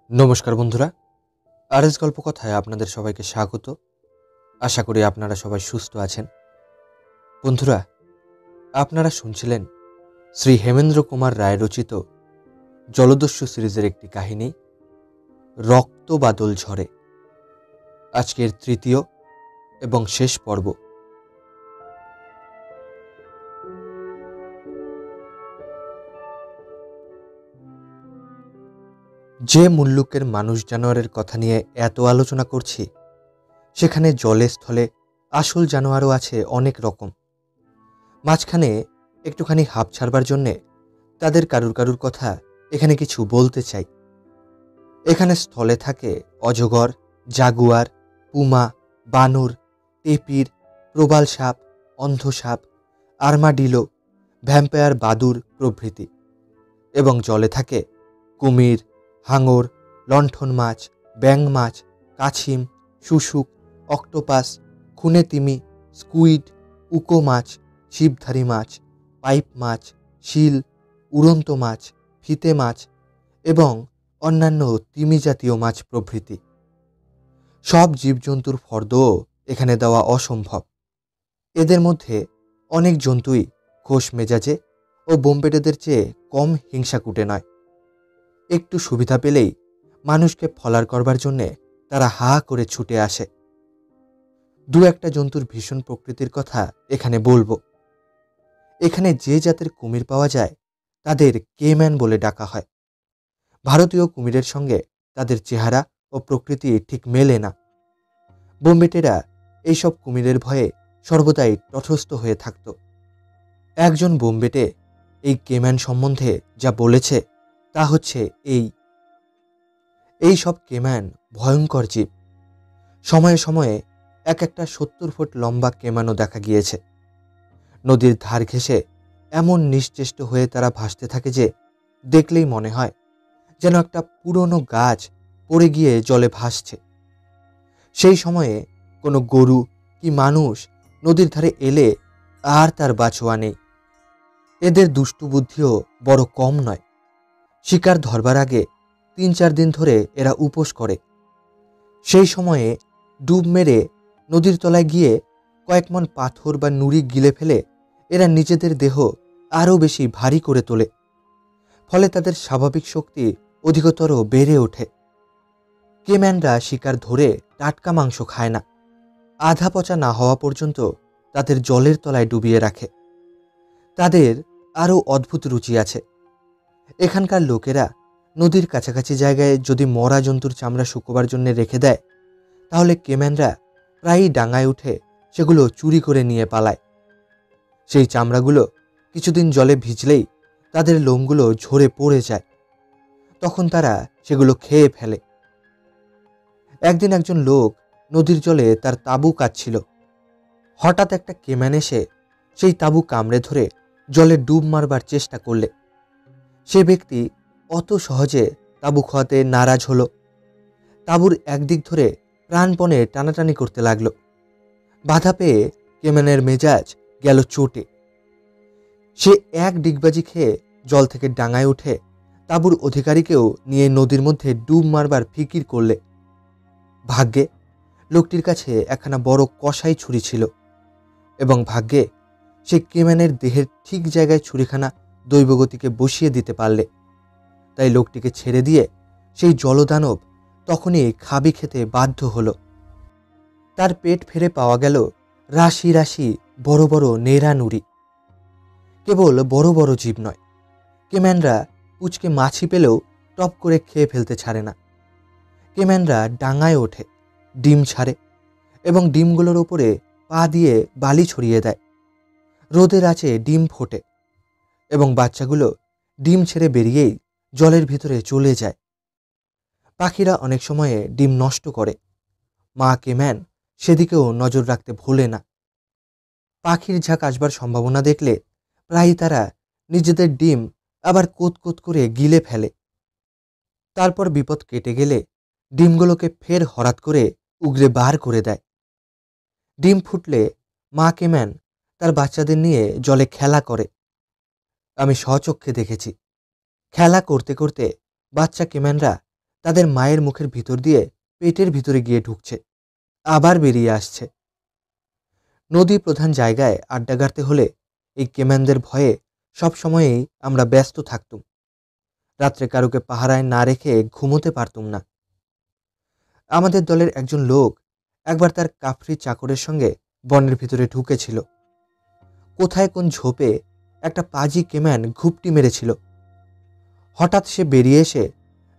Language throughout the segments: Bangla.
নমস্কার বন্ধুরা, আরএস গল্প কথায় আপনাদের সবাইকে স্বাগত। আশা করি আপনারা সবাই সুস্থ আছেন। বন্ধুরা, আপনারা শুনছিলেন শ্রী হেমেন্দ্র কুমার রায় রচিত জলদস্যু সিরিজের একটি কাহিনী, রক্ত বাদল ঝরে। আজকের তৃতীয় এবং শেষ পর্ব। যে মুল্লুকের মানুষ জানোয়ারের কথা নিয়ে এত আলোচনা করছি, সেখানে জলে স্থলে আসল জানোয়ারও আছে অনেক রকম। মাঝখানে একটুখানি হাঁপ ছাড়বার জন্যে তাদের কারুর কথা এখানে কিছু বলতে চাই। এখানে স্থলে থাকে অজগর, জাগুয়ার, পুমা, বানর, টেপির, প্রবাল সাপ, অন্ধ সাপ, আর্মাডিলো, ভ্যাম্পায়ার বাদুর প্রভৃতি। এবং জলে থাকে কুমির, হাঙর, লণ্ঠন মাছ, ব্যাং মাছ, কাছিম, শুশুক, অক্টোপাস, খুনে তিমি, স্কুইড, উকো মাছ, ছিপধারী মাছ, পাইপ মাছ, শিল, উড়ন্ত মাছ, ফিতে মাছ এবং অন্যান্য তিমি জাতীয় মাছ প্রভৃতি। সব জীবজন্তুর ফর্দও এখানে দেওয়া অসম্ভব। এদের মধ্যে অনেক জন্তুই খোশ মেজাজে ও বোম্বেটেদের চেয়ে কম হিংসাকুটে নয়। একটু সুবিধা পেলেই মানুষকে ফলার করবার জন্যে তারা হা করে ছুটে আসে। দু একটা জন্তুর ভীষণ প্রকৃতির কথা এখানে বলবো। এখানে যে জাতের কুমির পাওয়া যায় তাদের কেম্যান বলে ডাকা হয়। ভারতীয় কুমিরের সঙ্গে তাদের চেহারা ও প্রকৃতি ঠিক মেলে না। বোম্বেটেরা এইসব কুমিরের ভয়ে সর্বদাই তটস্থ হয়ে থাকত। একজন বোম্বেটে এই কেম্যান সম্বন্ধে যা বলেছে তা হচ্ছে এই সব কেম্যান ভয়ঙ্কর জীব। সময়ে সময়ে এক একটা 70 ফুট লম্বা কেম্যানও দেখা গিয়েছে। নদীর ধার ঘেঁষে এমন নিশ্চেষ্ট হয়ে তারা ভাসতে থাকে যে দেখলেই মনে হয় যেন একটা পুরনো গাছ পড়ে গিয়ে জলে ভাসছে। সেই সময়ে কোনো গরু কি মানুষ নদীর ধারে এলে আর তার বাছোয়া নেই। এদের দুষ্টু বুদ্ধিও বড় কম নয়। শিকার ধরবার আগে 3-4 দিন ধরে এরা উপোস করে। সেই সময়ে ডুব মেরে নদীর তলায় গিয়ে কয়েক মন পাথর বা নুড়ি গিলে ফেলে এরা নিজেদের দেহ আরও বেশি ভারী করে তোলে। ফলে তাদের স্বাভাবিক শক্তি অধিকতর বেড়ে ওঠে। কেম্যানরা শিকার ধরে টাটকা মাংস খায় না। আধা পচা না হওয়া পর্যন্ত তাদের জলের তলায় ডুবিয়ে রাখে। তাদের আরও অদ্ভুত রুচি আছে। এখানকার লোকেরা নদীর কাছাকাছি জায়গায় যদি মরা জন্তুর চামড়া শুকোবার জন্য রেখে দেয়, তাহলে কেম্যানরা প্রায়ই ডাঙায় উঠে সেগুলো চুরি করে নিয়ে পালায়। সেই চামড়াগুলো কিছুদিন জলে ভিজলেই তাদের লোমগুলো ঝরে পড়ে যায়। তখন তারা সেগুলো খেয়ে ফেলে। একদিন একজন লোক নদীর জলে তার তাঁবু কাটছিল। হঠাৎ একটা কেম্যান এসে সেই তাঁবু কামড়ে ধরে জলে ডুব মারবার চেষ্টা করলে। সে ব্যক্তি অত সহজে তাঁবু খোয়াতে নারাজ হলো। তাঁবুর একদিক ধরে প্রাণপণে টানাটানি করতে লাগলো। বাধা পেয়ে কেম্যানের মেজাজ গেল চোটে। সে এক ডিগবাজি খেয়ে জল থেকে ডাঙায় উঠে তাঁবুর অধিকারীকেও নিয়ে নদীর মধ্যে ডুব মারবার ফিকির করলে। ভাগ্যে লোকটির কাছে একখানা বড় কষাই ছুরি ছিল এবং ভাগ্যে সে কেম্যানের দেহের ঠিক জায়গায় ছুরিখানা দৈবগতিকে বসিয়ে দিতে পারলে। তাই লোকটিকে ছেড়ে দিয়ে সেই জলদানব তখনই খাবি খেতে বাধ্য হলো। তার পেট ফেরে পাওয়া গেল রাশি রাশি বড় বড় নেড়া নুড়ি। কেবল বড় বড় জীব নয়, কেম্যানরা পুচকে মাছি পেলেও টপ করে খেয়ে ফেলতে ছাড়ে না। কেম্যানরা ডাঙায় ওঠে, ডিম ছাড়ে এবং ডিমগুলোর ওপরে পা দিয়ে বালি ছড়িয়ে দেয়। রোদের আঁচে ডিম ফোটে এবং বাচ্চাগুলো ডিম ছেড়ে বেরিয়েই জলের ভিতরে চলে যায়। পাখিরা অনেক সময়ে ডিম নষ্ট করে। মা কেম্যান সেদিকেও নজর রাখতে ভোলে না। পাখির ঝাঁক আসবার সম্ভাবনা দেখলে প্রায়ই তারা নিজেদের ডিম আবার কোত করে গিলে ফেলে। তারপর বিপদ কেটে গেলে ডিমগুলোকে ফের হঠাৎ করে উগরে বার করে দেয়। ডিম ফুটলে মা কেম্যান তার বাচ্চাদের নিয়ে জলে খেলা করে। আমি স্বচক্ষে দেখেছি খেলা করতে করতে বাচ্চা কেম্যানরা তাদের মায়ের মুখের ভিতর দিয়ে পেটের ভিতরে গিয়ে ঢুকছে, আবার বেরিয়ে আসছে। নদী প্রধান জায়গায় আড্ডা গাড়তে হলে এই কেম্যানদের ভয়ে সবসময়েই আমরা ব্যস্ত থাকতুম। রাত্রে কারুকে পাহারায় না রেখে ঘুমোতে পারতুম না। আমাদের দলের একজন লোক একবার তার কাফরি চাকরের সঙ্গে বনের ভিতরে ঢুকেছিল। কোথায় কোন ঝোপে একটা পাজি কেম্যান ঘুপটি মেরেছিল। হঠাৎ সে বেরিয়ে এসে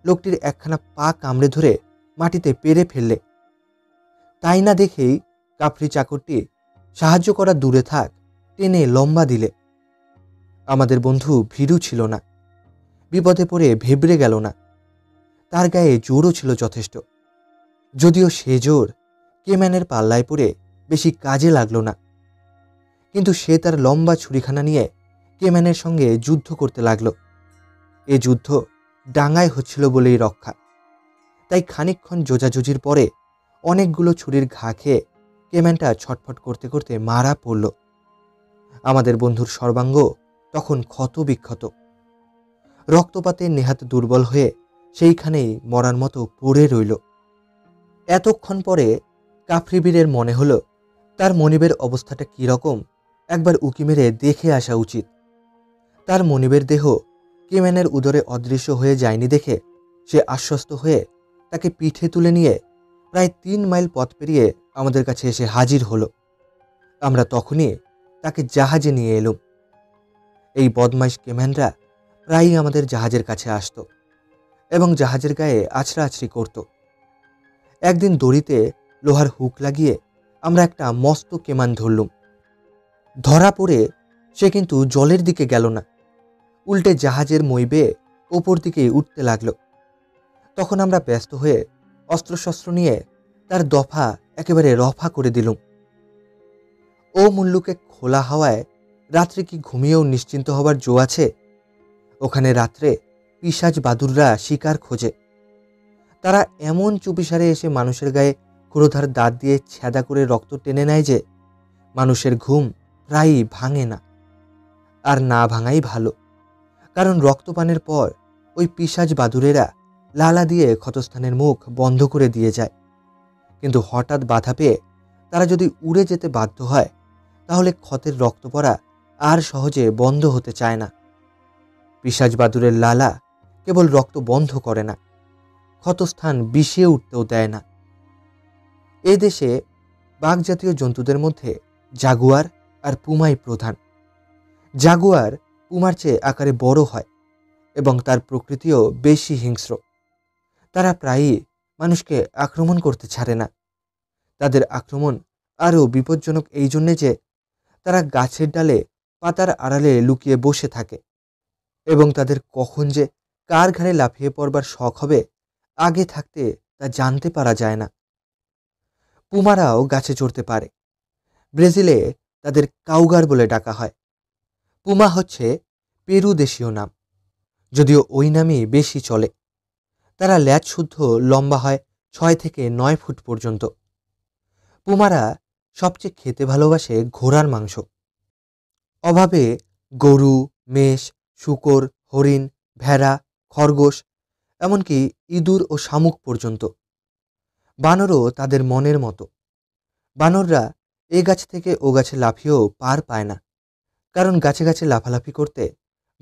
লোকটির একখানা পা কামড়ে ধরে মাটিতে পেরে ফেললে। তাই না দেখেই কাফরি চাকরটি সাহায্য করা দূরে থাক, টেনে লম্বা দিলে। আমাদের বন্ধু ভীরু ছিল না, বিপদে পড়ে ভেবড়ে গেল না। তার গায়ে জোরও ছিল যথেষ্ট, যদিও সে জোর কেম্যানের পাল্লায় পড়ে বেশি কাজে লাগলো না। কিন্তু সে তার লম্বা ছুরিখানা নিয়ে কেম্যানের সঙ্গে যুদ্ধ করতে লাগলো। এ যুদ্ধ ডাঙায় হচ্ছিল বলেই রক্ষা। তাই খানিকক্ষণ জোজাজুজির পরে অনেকগুলো ছুরির ঘা খেয়ে কেম্যানটা ছটফট করতে করতে মারা পড়ল। আমাদের বন্ধুর সর্বাঙ্গ তখন ক্ষত বিক্ষত, রক্তপাতে নেহাত দুর্বল হয়ে সেইখানেই মরার মতো পড়ে রইল। এতক্ষণ পরে কাফরিবীরের মনে হলো তার মনিবের অবস্থাটা কীরকম একবার উকি মেরে দেখে আসা উচিত। তার মনিবের দেহ কেম্যানের উদরে অদৃশ্য হয়ে যায়নি দেখে সে আশ্বস্ত হয়ে তাকে পিঠে তুলে নিয়ে প্রায় 3 মাইল পথ পেরিয়ে আমাদের কাছে এসে হাজির হলো। আমরা তখনই তাকে জাহাজে নিয়ে এলুম। এই বদমাইশ কেম্যানরা প্রায়ই আমাদের জাহাজের কাছে আসত এবং জাহাজের গায়ে আছড়া আছড়ি করত। একদিন দড়িতে লোহার হুক লাগিয়ে আমরা একটা মস্ত কেমান ধরলুম। ধরা পড়ে সে কিন্তু জলের দিকে গেল না, উল্টে জাহাজের মই বেয়ে ওপর দিকে উঠতে লাগল। তখন আমরা ব্যস্ত হয়ে অস্ত্রশস্ত্র নিয়ে তার দফা একেবারে রফা করে দিলুম। ও মুল্লুকে খোলা হাওয়ায় রাত্রে কি ঘুমিয়েও নিশ্চিন্ত হবার জো আছে? ওখানে রাত্রে পিশাচ বাদুররা শিকার খোঁজে। তারা এমন চুপিসারে এসে মানুষের গায়ে ক্ষুরোধার দাঁত দিয়ে ছ্যাদা করে রক্ত টেনে নেয় যে মানুষের ঘুম প্রায়ই ভাঙে না। আর না ভাঙাই ভালো, কারণ রক্তপানের পর ওই পিশাচ বাদুরেরা লালা দিয়ে ক্ষতস্থানের মুখ বন্ধ করে দিয়ে যায়। কিন্তু হঠাৎ বাধা পেয়ে তারা যদি উড়ে যেতে বাধ্য হয়, তাহলে ক্ষতের রক্ত পড়া আর সহজে বন্ধ হতে চায় না। পিশাচ বাদুরের লালা কেবল রক্ত বন্ধ করে না, ক্ষতস্থান বিষিয়ে উঠতেও দেয় না। এ দেশে বাঘ জাতীয় জন্তুদের মধ্যে জাগুয়ার আর পুমাই প্রধান। জাগুয়ার পুমার চেয়ে আকারে বড় হয় এবং তার প্রকৃতিও বেশি হিংস্র। তারা প্রায়ই মানুষকে আক্রমণ করতে ছাড়ে না। তাদের আক্রমণ আরও বিপজ্জনক এই জন্যে যে তারা গাছের ডালে পাতার আড়ালে লুকিয়ে বসে থাকে এবং তাদের কখন যে কার ঘাড়ে লাফিয়ে পড়বার শখ হবে আগে থাকতে তা জানতে পারা যায় না। পুমারাও গাছে চড়তে পারে। ব্রাজিলে তাদের কাউগার বলে ডাকা হয়। পুমা হচ্ছে পেরু দেশীয় নাম, যদিও ওই নামই বেশি চলে। তারা ল্যাজ শুদ্ধ লম্বা হয় 6 থেকে 9 ফুট পর্যন্ত। পুমারা সবচেয়ে খেতে ভালোবাসে ঘোড়ার মাংস। অভাবে গরু, মেষ, শূকর, হরিণ, ভেড়া, খরগোশ, এমনকি ইঁদুর ও শামুক পর্যন্ত। বানরও তাদের মনের মতো। বানররা এ গাছ থেকে ও গাছে লাফিয়েও পার পায় না, কারণ গাছে গাছে লাফালাফি করতে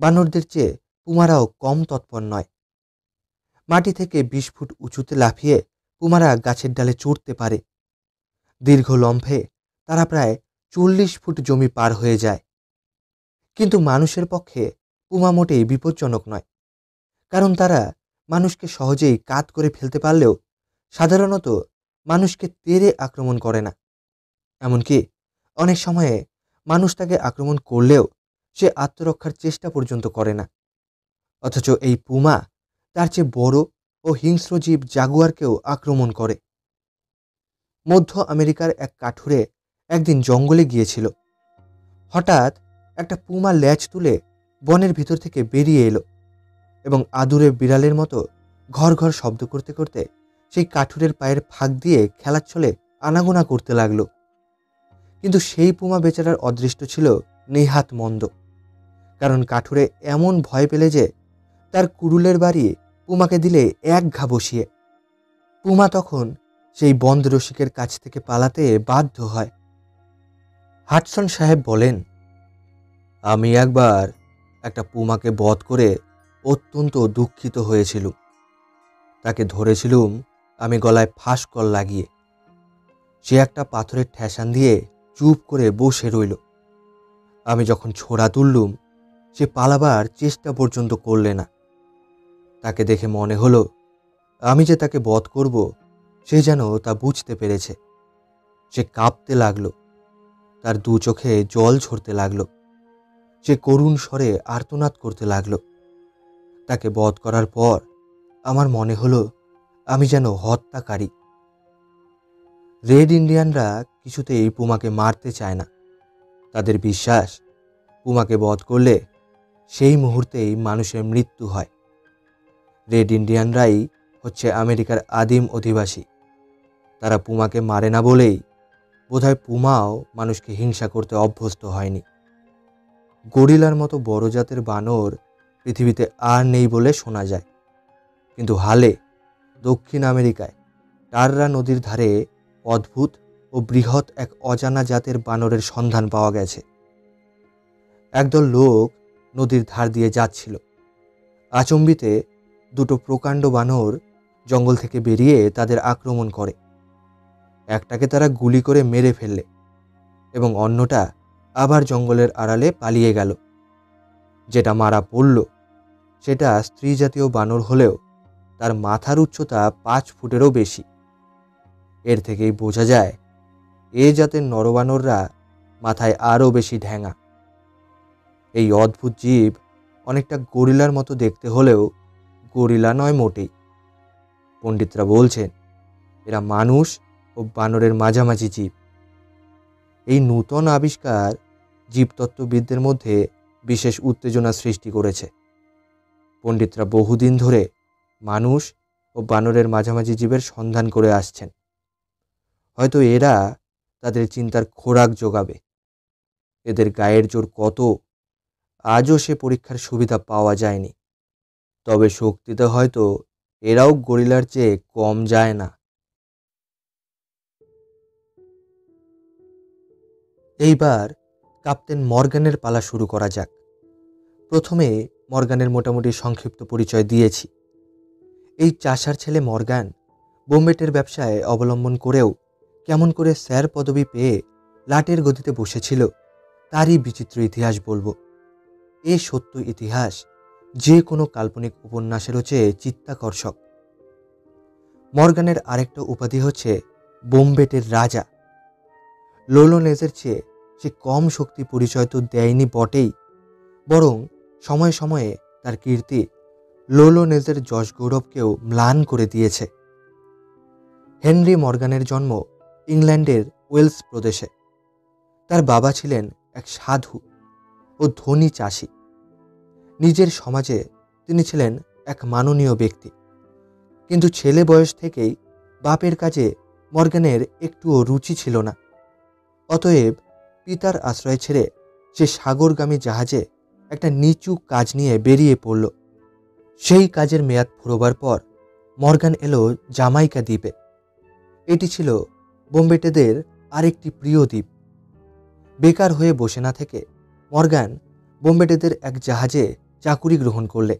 বানরদের চেয়ে পুমারাও কম তৎপর নয়। মাটি থেকে 20 ফুট উঁচুতে লাফিয়ে পুমারা গাছের ডালে চড়তে পারে। দীর্ঘ লম্ফে তারা প্রায় 40 ফুট জমি পার হয়ে যায়। কিন্তু মানুষের পক্ষে পুমা মোটেই বিপজ্জনক নয়, কারণ তারা মানুষকে সহজেই কাত করে ফেলতে পারলেও সাধারণত মানুষকে তেড়ে আক্রমণ করে না। এমনকি অনেক সময়ে মানুষ তাকে আক্রমণ করলেও সে আত্মরক্ষার চেষ্টা পর্যন্ত করে না। অথচ এই পুমা তার চেয়ে বড় ও হিংস্র জীব জাগুয়ারকেও আক্রমণ করে। মধ্য আমেরিকার এক কাঠুরে একদিন জঙ্গলে গিয়েছিল। হঠাৎ একটা পুমা ল্যাজ তুলে বনের ভিতর থেকে বেরিয়ে এলো এবং আদুরে বিড়ালের মতো ঘর ঘর শব্দ করতে করতে সেই কাঠুরের পায়ের ফাঁক দিয়ে খেলার ছলে আনাগোনা করতে লাগলো। কিন্তু সেই পুমা বেচারার অদৃষ্ট ছিল নেহাত মন্দ, কারণ কাঠুরে এমন ভয় পেলে যে তার কুড়ুলের বাড়ি পুমাকে দিলে এক ঘা বসিয়ে। পুমা তখন সেই বন্দ রসিকের কাছ থেকে পালাতে বাধ্য হয়। হাডসন সাহেব বলেন, আমি একবার একটা পুমাকে বধ করে অত্যন্ত দুঃখিত হয়েছিলুম। তাকে ধরেছিলুম আমি গলায় ফাঁস কল লাগিয়ে। সে একটা পাথরের ঠেসান দিয়ে চুপ করে বসে রইল। আমি যখন ছোড়া তুললুম, সে পালাবার চেষ্টা পর্যন্ত করলে না। তাকে দেখে মনে হলো আমি যে তাকে বধ করব সে যেন তা বুঝতে পেরেছে। সে কাঁপতে লাগলো, তার দু চোখে জল ঝরতে লাগলো, সে করুণ স্বরে আর্তনাদ করতে লাগলো। তাকে বধ করার পর আমার মনে হলো আমি যেন হত্যাকারী। রেড ইন্ডিয়ানরা কিছুতেই পুমাকে মারতে চায় না। তাদের বিশ্বাস পুমাকে বধ করলে সেই মুহূর্তেই মানুষের মৃত্যু হয়। রেড ইন্ডিয়ানরাই হচ্ছে আমেরিকার আদিম অধিবাসী। তারা পুমাকে মারে না বলেই বোধহয় পুমাও মানুষকে হিংসা করতে অভ্যস্ত হয়নি। গরিলার মতো বড় জাতের বানর পৃথিবীতে আর নেই বলে শোনা যায়, কিন্তু হালে দক্ষিণ আমেরিকায় টাররা নদীর ধারে অদ্ভুত ও বৃহৎ এক অজানা জাতের বানরের সন্ধান পাওয়া গেছে। একদল লোক নদীর ধার দিয়ে যাচ্ছিল। আচম্বিতে দুটো প্রকাণ্ড বানর জঙ্গল থেকে বেরিয়ে তাদের আক্রমণ করে। একটাকে তারা গুলি করে মেরে ফেললে এবং অন্যটা আবার জঙ্গলের আড়ালে পালিয়ে গেল। যেটা মারা পড়ল সেটা স্ত্রী জাতীয় বানর হলেও তার মাথার উচ্চতা 5 ফুটেরও বেশি। এর থেকেই বোঝা যায় এ জাতের নরবানররা মাথায় আরও বেশি ঢ্যাঙা। এই অদ্ভুত জীব অনেকটা গরিলার মতো দেখতে হলেও গরিলা নয় মোটেই। পণ্ডিতরা বলছেন এরা মানুষ ও বানরের মাঝামাঝি জীব। এই নূতন আবিষ্কার জীবতত্ত্ববিদদের মধ্যে বিশেষ উত্তেজনা সৃষ্টি করেছে। পণ্ডিতরা বহুদিন ধরে মানুষ ও বানরের মাঝামাঝি জীবের সন্ধান করে আসছেন। হয়তো এরা তাদের চিন্তার খোরাক যোগাবে। এদের গায়ের জোর কত আজও সে পরীক্ষার সুবিধা পাওয়া যায়নি। তবে শক্তিতে হয়তো এরাও গরিলার চেয়ে কম যায় না। এইবার ক্যাপ্টেন মর্গানের পালা শুরু করা যাক। প্রথমে মর্গানের মোটামুটি সংক্ষিপ্ত পরিচয় দিয়েছি। এই চাষার ছেলে মর্গান বোম্বেটের ব্যবসায় অবলম্বন করেও কেমন করে স্যার পদবি পেয়ে লাটের গদিতে বসেছিল তারই বিচিত্র ইতিহাস বলবো। এ সত্য ইতিহাস যে কোনো কাল্পনিক উপন্যাসেরও চেয়ে চিত্তাকর্ষক। মর্গানের আরেকটা উপাধি হচ্ছে বোম্বেটের রাজা। লোলোনেজের চেয়ে সে কম শক্তি পরিচয় তো দেয়নি বটেই, বরং সময়ে সময়ে তার কীর্তি লোলোনেজের যশ গৌরবকেও ম্লান করে দিয়েছে। হেনরি মর্গানের জন্ম ইংল্যান্ডের ওয়েলস প্রদেশে। তার বাবা ছিলেন এক সাধু ও ধনী চাষি। নিজের সমাজে তিনি ছিলেন এক মাননীয় ব্যক্তি, কিন্তু ছেলে বয়স থেকেই বাপের কাজে মর্গানের একটুও রুচি ছিল না। অতএব পিতার আশ্রয় ছেড়ে সে সাগরগামী জাহাজে একটা নিচু কাজ নিয়ে বেরিয়ে পড়ল। সেই কাজের মেয়াদ ফুরোবার পর মর্গান এলো জামাইকা দ্বীপে। এটি ছিল বোম্বেটেদের আরেকটি প্রিয় দ্বীপ। বেকার হয়ে বসে না থেকে মর্গান বোম্বেটেদের এক জাহাজে চাকুরি গ্রহণ করলে।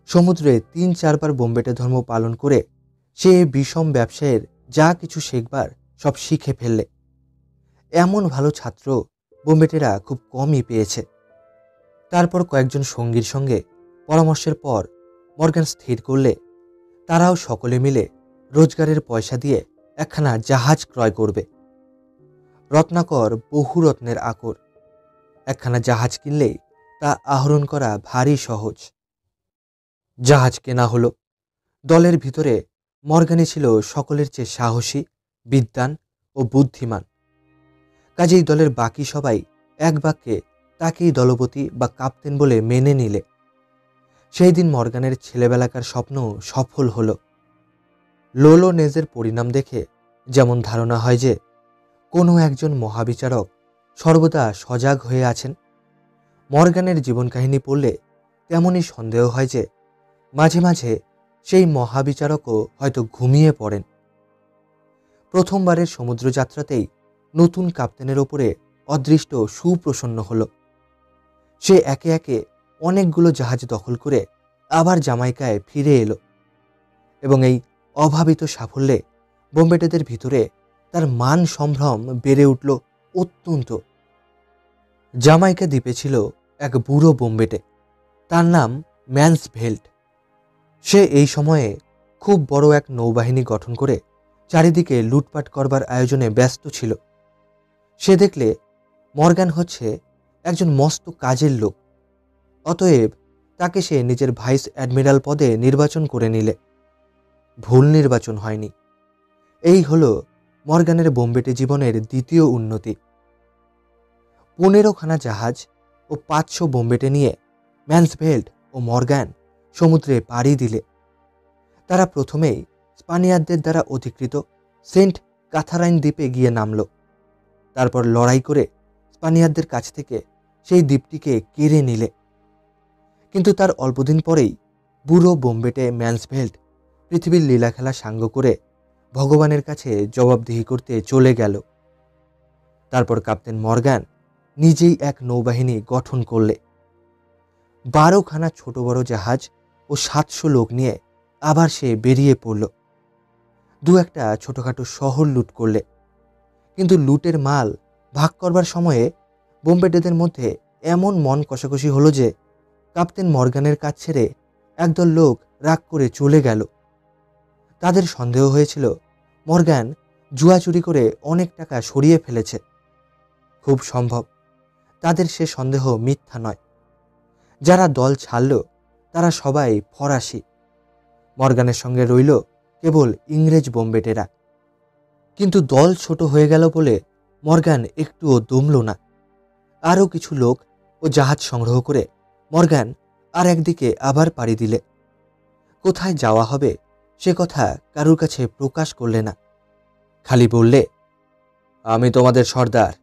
সমুদ্রে 3-4 বার বোম্বেটে ধর্ম পালন করে সে বিষম ব্যবসায়ের যা কিছু শেখবার সব শিখে ফেললে। এমন ভালো ছাত্র বোম্বেটেরা খুব কমই পেয়েছে। তারপর কয়েকজন সঙ্গীর সঙ্গে পরামর্শের পর মর্গান স্থির করলে তারাও সকলে মিলে রোজগারের পয়সা দিয়ে একখানা জাহাজ ক্রয় করবে। রত্নাকর বহু রত্নের আকর। একখানা জাহাজ কিনলেই তা আহরণ করা ভারী সহজ। জাহাজ কেনা হলো। দলের ভিতরে মর্গানই ছিল সকলের চেয়ে সাহসী, বিদ্বান ও বুদ্ধিমান। কাজেই দলের বাকি সবাই এক বাক্যে তাকেই দলপতি বা ক্যাপ্টেন বলে মেনে নিলে। সেই দিন মর্গানের ছেলেবেলাকার স্বপ্ন সফল হলো। লোলোনেজের পরিণাম দেখে যেমন ধারণা হয় যে কোনো একজন মহাবিচারক সর্বদা সজাগ হয়ে আছেন, মর্গানের জীবন কাহিনী পড়লে তেমনই সন্দেহ হয় যে মাঝে মাঝে সেই মহাবিচারকও হয়তো ঘুমিয়ে পড়েন। প্রথমবারের সমুদ্রযাত্রাতেই নতুন কাপ্তেনের ওপরে অদৃষ্ট সুপ্রসন্ন হল। সে একে একে অনেকগুলো জাহাজ দখল করে আবার জামাইকায় ফিরে এলো এবং এই অভাবিত সাফল্যে বোম্বেটেদের ভিতরে তার মান সম্ভ্রম বেড়ে উঠল অত্যন্ত। জামাইকা দ্বীপে ছিল এক বুড়ো বোম্বেটে, তার নাম ম্যান্সভেল্ট। সে এই সময়ে খুব বড় এক নৌবাহিনী গঠন করে চারিদিকে লুটপাট করবার আয়োজনে ব্যস্ত ছিল। সে দেখলে মর্গান হচ্ছে একজন মস্ত কাজের লোক, অতএব তাকে সে নিজের ভাইস অ্যাডমিরাল পদে নির্বাচন করে নিলে। ভুল নির্বাচন হয়নি। এই হলো মর্গানের বোম্বেটে জীবনের দ্বিতীয় উন্নতি। 15খানা জাহাজ ও 500 বোম্বেটে নিয়ে ম্যান্সভেল্ট ও মর্গান সমুদ্রে পাড়ি দিলে। তারা প্রথমেই স্পানিয়ারদের দ্বারা অধিকৃত সেন্ট কাথারাইন দ্বীপে গিয়ে নামল। তারপর লড়াই করে স্পানিয়ারদের কাছ থেকে সেই দ্বীপটিকে কেড়ে নিলে। কিন্তু তার অল্পদিন পরেই বুড়ো বোম্বেটে ম্যান্সভেল্ট পৃথিবীর লীলাখেলা সাঙ্গ করে ভগবানের কাছে জবাবদিহি করতে চলে গেল। তারপর কাপ্তেন মর্গান নিজেই এক নৌবাহিনী গঠন করলে। 12খানা ছোট বড় জাহাজ ও 700 লোক নিয়ে আবার সে বেরিয়ে পড়ল। দু একটা ছোটখাটো শহর লুট করলে। কিন্তু লুটের মাল ভাগ করবার সময়ে বোম্বেটেদের মধ্যে এমন মন কষাকষি হলো যে কাপ্তেন মর্গানের কাছ ছেড়ে একদল লোক রাগ করে চলে গেল। তাদের সন্দেহ হয়েছিল মর্গান জুয়া চুরি করে অনেক টাকা সরিয়ে ফেলেছে। খুব সম্ভব তাদের সে সন্দেহ মিথ্যা নয়। যারা দল ছাড়ল তারা সবাই ফরাসি। মর্গানের সঙ্গে রইল কেবল ইংরেজ বোম্বেটেরা। কিন্তু দল ছোট হয়ে গেল বলে মর্গান একটুও দমল না। আরও কিছু লোক ও জাহাজ সংগ্রহ করে মর্গান আর একদিকে আবার পাড়ি দিলে। কোথায় যাওয়া হবে সে কথা কারুর কাছে প্রকাশ করলে না। খালি বললে, আমি তোমাদের সর্দার,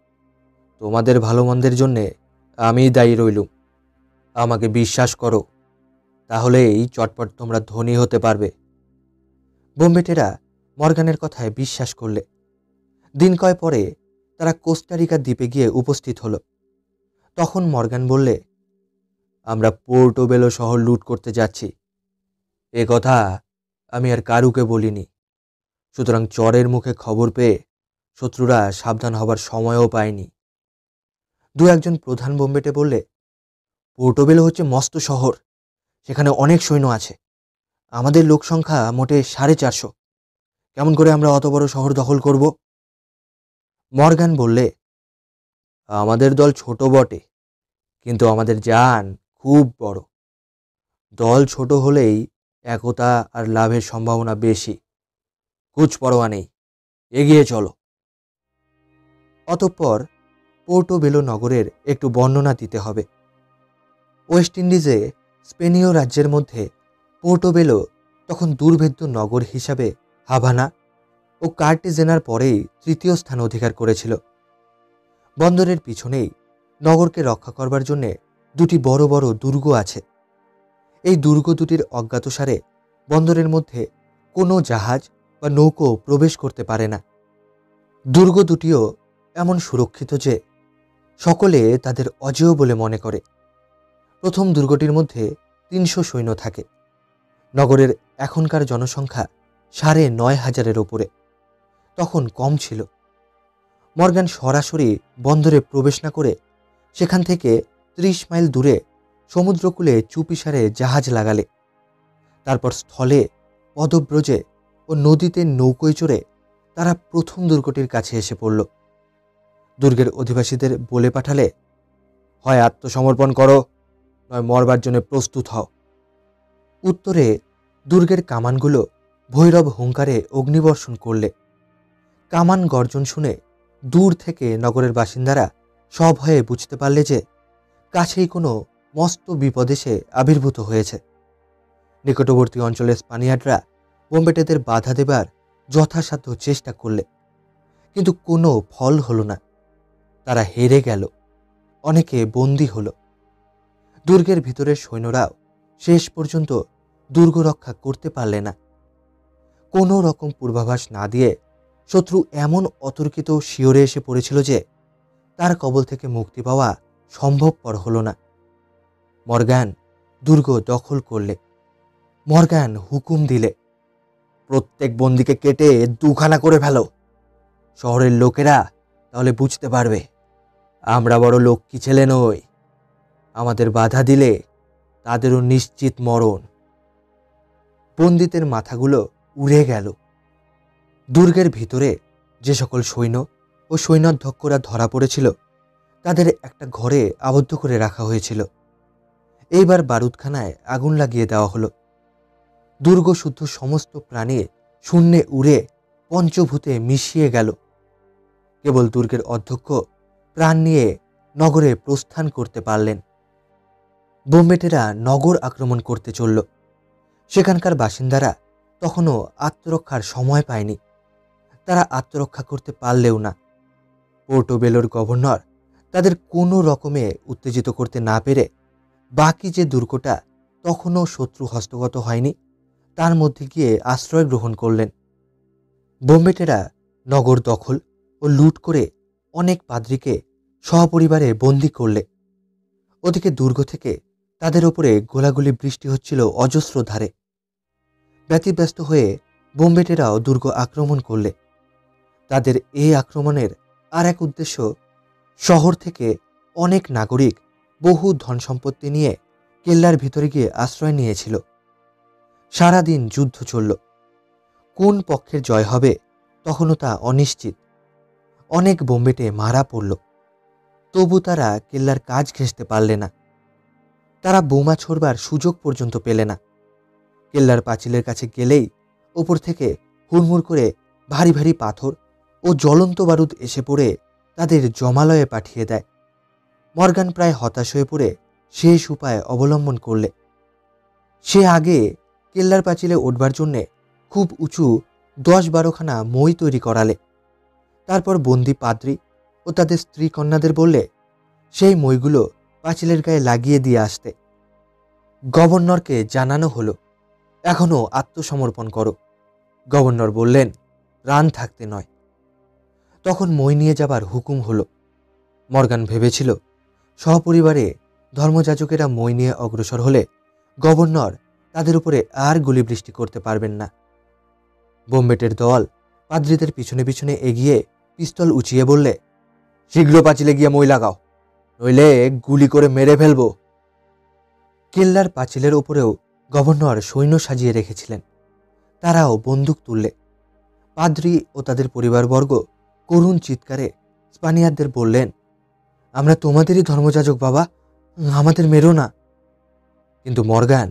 তোমাদের ভালো মন্দের জন্যে আমিই দায়ী রইলুম। আমাকে বিশ্বাস করো, তাহলেই চটপট তোমরা ধনী হতে পারবে। বোম্বেটেরা মর্গানের কথায় বিশ্বাস করলে। দিন কয় পরে তারা কোস্টারিকা দ্বীপে গিয়ে উপস্থিত হলো। তখন মর্গান বললে, আমরা পোর্টোবেলো শহর লুট করতে যাচ্ছি। এ কথা আমি আর কারুকে বলিনি, সুতরাং চরের মুখে খবর পেয়ে শত্রুরা সাবধান হবার সময়ও পায়নি। দু একজন প্রধান বোম্বেটে বললে, পোর্টোবেলো হচ্ছে মস্ত শহর, সেখানে অনেক সৈন্য আছে। আমাদের লোক সংখ্যা মোটে 450। কেমন করে আমরা অত বড় শহর দখল করব? মর্গান বললে, আমাদের দল ছোট বটে, কিন্তু আমাদের জান খুব বড়। দল ছোট হলেই একতা আর লাভের সম্ভাবনা বেশি। কুছ পরোয়া নেই, এগিয়ে চলো। অতঃপর পোর্টোবেলো নগরের একটু বর্ণনা দিতে হবে। ওয়েস্ট ইন্ডিজে স্পেনীয় রাজ্যের মধ্যে পোর্টোবেলো তখন দুর্ভেদ্য নগর হিসাবে হাভানা ও কার্টেজেনার পরেই তৃতীয় স্থান অধিকার করেছিল। বন্দরের পিছনেই নগরকে রক্ষা করবার জন্যে দুটি বড় বড় দুর্গ আছে। এই দুর্গ দুটির অজ্ঞাতসারে বন্দরের মধ্যে কোনো জাহাজ বা নৌকো প্রবেশ করতে পারে না। দুর্গ দুটিও এমন সুরক্ষিত যে সকলে তাদের অজেয় বলে মনে করে। প্রথম দুর্গটির মধ্যে 300 সৈন্য থাকে। নগরের এখনকার জনসংখ্যা 9,500-এর ওপরে, তখন কম ছিল। মর্গান সরাসরি বন্দরে প্রবেশ না করে সেখান থেকে 30 মাইল দূরে সমুদ্রকূলে চুপিসারে জাহাজ লাগালে। তারপর স্থলে, পদব্রজে ও নদীতে নৌকোয় চড়ে তারা প্রথম দুর্গটির কাছে এসে পড়ল। দুর্গের অধিবাসীদের বলে পাঠালে, হয় আত্মসমর্পণ করো, নয় মরবার জন্য প্রস্তুত হও। উত্তরে দুর্গের কামানগুলো ভৈরব হুঙ্কারে অগ্নিবর্ষণ করলে। কামান গর্জন শুনে দূর থেকে নগরের বাসিন্দারা সভয়ে বুঝতে পারলে যে কাছেই কোনো মস্ত বিপদ এসে আবির্ভূত হয়েছে। নিকটবর্তী অঞ্চলের স্পানিয়ার্ডরা বোম্বেটেদের বাধা দেবার যথাসাধ্য চেষ্টা করলে, কিন্তু কোনো ফল হলো না। তারা হেরে গেল, অনেকে বন্দী হলো। দুর্গের ভিতরের সৈন্যরাও শেষ পর্যন্ত দুর্গ রক্ষা করতে পারলে না। কোনো রকম পূর্বাভাস না দিয়ে শত্রু এমন অতর্কিত শিয়রে এসে পড়েছিল যে তার কবল থেকে মুক্তি পাওয়া সম্ভবপর হল না। মর্গান দুর্গ দখল করলে। মর্গান হুকুম দিলে, প্রত্যেক বন্দীকে কেটে দুখানা করে ফেলো। শহরের লোকেরা তাহলে বুঝতে পারবে আমরা বড় লক্ষ্মী ছেলে নই। আমাদের বাধা দিলে তাদেরও নিশ্চিত মরণ। বন্দীদের মাথাগুলো উড়ে গেল। দুর্গের ভিতরে যে সকল সৈন্য ও সৈন্যাধ্যক্ষরা ধরা পড়েছিল তাদের একটা ঘরে আবদ্ধ করে রাখা হয়েছিল। এইবার বারুদখানায় আগুন লাগিয়ে দেওয়া হলো। দুর্গ শুদ্ধ সমস্ত প্রাণী শূন্যে উড়ে পঞ্চভূতে মিশিয়ে গেল। কেবল দুর্গের অধ্যক্ষ প্রাণ নিয়ে নগরে প্রস্থান করতে পারলেন। বোম্বেটেরা নগর আক্রমণ করতে চলল। সেখানকার বাসিন্দারা তখনও আত্মরক্ষার সময় পায়নি। তারা আত্মরক্ষা করতে পারলেও না। পোর্টোবেলোর গভর্নর তাদের কোনো রকমে উত্তেজিত করতে না পেরে বাকি যে দুর্গটা তখনও শত্রু হস্তগত হয়নি তার মধ্যে গিয়ে আশ্রয় গ্রহণ করলেন। বোম্বেটেরা নগর দখল ও লুট করে অনেক পাদ্রীকে সপরিবারে বন্দী করলে। ওদিকে দুর্গ থেকে তাদের ওপরে গোলাগুলি বৃষ্টি হচ্ছিল অজস্র ধারে। ব্যতিব্যস্ত হয়ে বোম্বেটেরাও দুর্গ আক্রমণ করলে। তাদের এই আক্রমণের আর এক উদ্দেশ্য, শহর থেকে অনেক নাগরিক বহু ধন সম্পত্তি নিয়ে কেল্লার ভিতরে গিয়ে আশ্রয় নিয়েছিল। সারাদিন যুদ্ধ চলল। কোন পক্ষের জয় হবে তখনও তা অনিশ্চিত। অনেক বোম্বেটে মারা পড়ল। তবু তারা কেল্লার কাজ ঘেঁষতে পারলে না। তারা বোমা ছোড়বার সুযোগ পর্যন্ত পেলে না। কেল্লার পাঁচিলের কাছে গেলেই ওপর থেকে হুড়মুড় করে ভারী ভারী পাথর ও জ্বলন্ত বারুদ এসে পড়ে তাদের জমালয়ে পাঠিয়ে দেয়। মর্গান প্রায় হতাশ হয়ে পড়ে শেষ উপায় অবলম্বন করলে। সে আগে কেল্লার পাঁচিলে উঠবার জন্যে খুব উঁচু 10-12খানা মই তৈরি করালে। তারপর বন্দি পাদ্রী ও তাদের স্ত্রী কন্যাদের বললে সেই মইগুলো পাঁচিলের গায়ে লাগিয়ে দিয়ে আসতে। গভর্নরকে জানানো হলো, এখনও আত্মসমর্পণ করো। গভর্নর বললেন, প্রাণ থাকতে নয়। তখন মই নিয়ে যাবার হুকুম হলো। মর্গান ভেবেছিল সপরিবারে ধর্মযাজকেরা মই নিয়ে অগ্রসর হলে গভর্নর তাদের উপরে আর গুলিবৃষ্টি করতে পারবেন না। বোম্বেটের দল পাদ্রীদের পিছনে পিছনে এগিয়ে পিস্তল উঁচিয়ে বললে, শীঘ্র পাঁচিলে গিয়ে মই লাগাও, নইলে গুলি করে মেরে ফেলব। কেল্লার পাঁচিলের ওপরেও গভর্নর সৈন্য সাজিয়ে রেখেছিলেন। তারাও বন্দুক তুললে। পাদ্রী ও তাদের পরিবারবর্গ করুণ চিৎকারে স্পানিয়ারদের বললেন, আমরা তোমাদেরই ধর্মযাজক বাবা, আমাদের মেরো না। কিন্তু মর্গান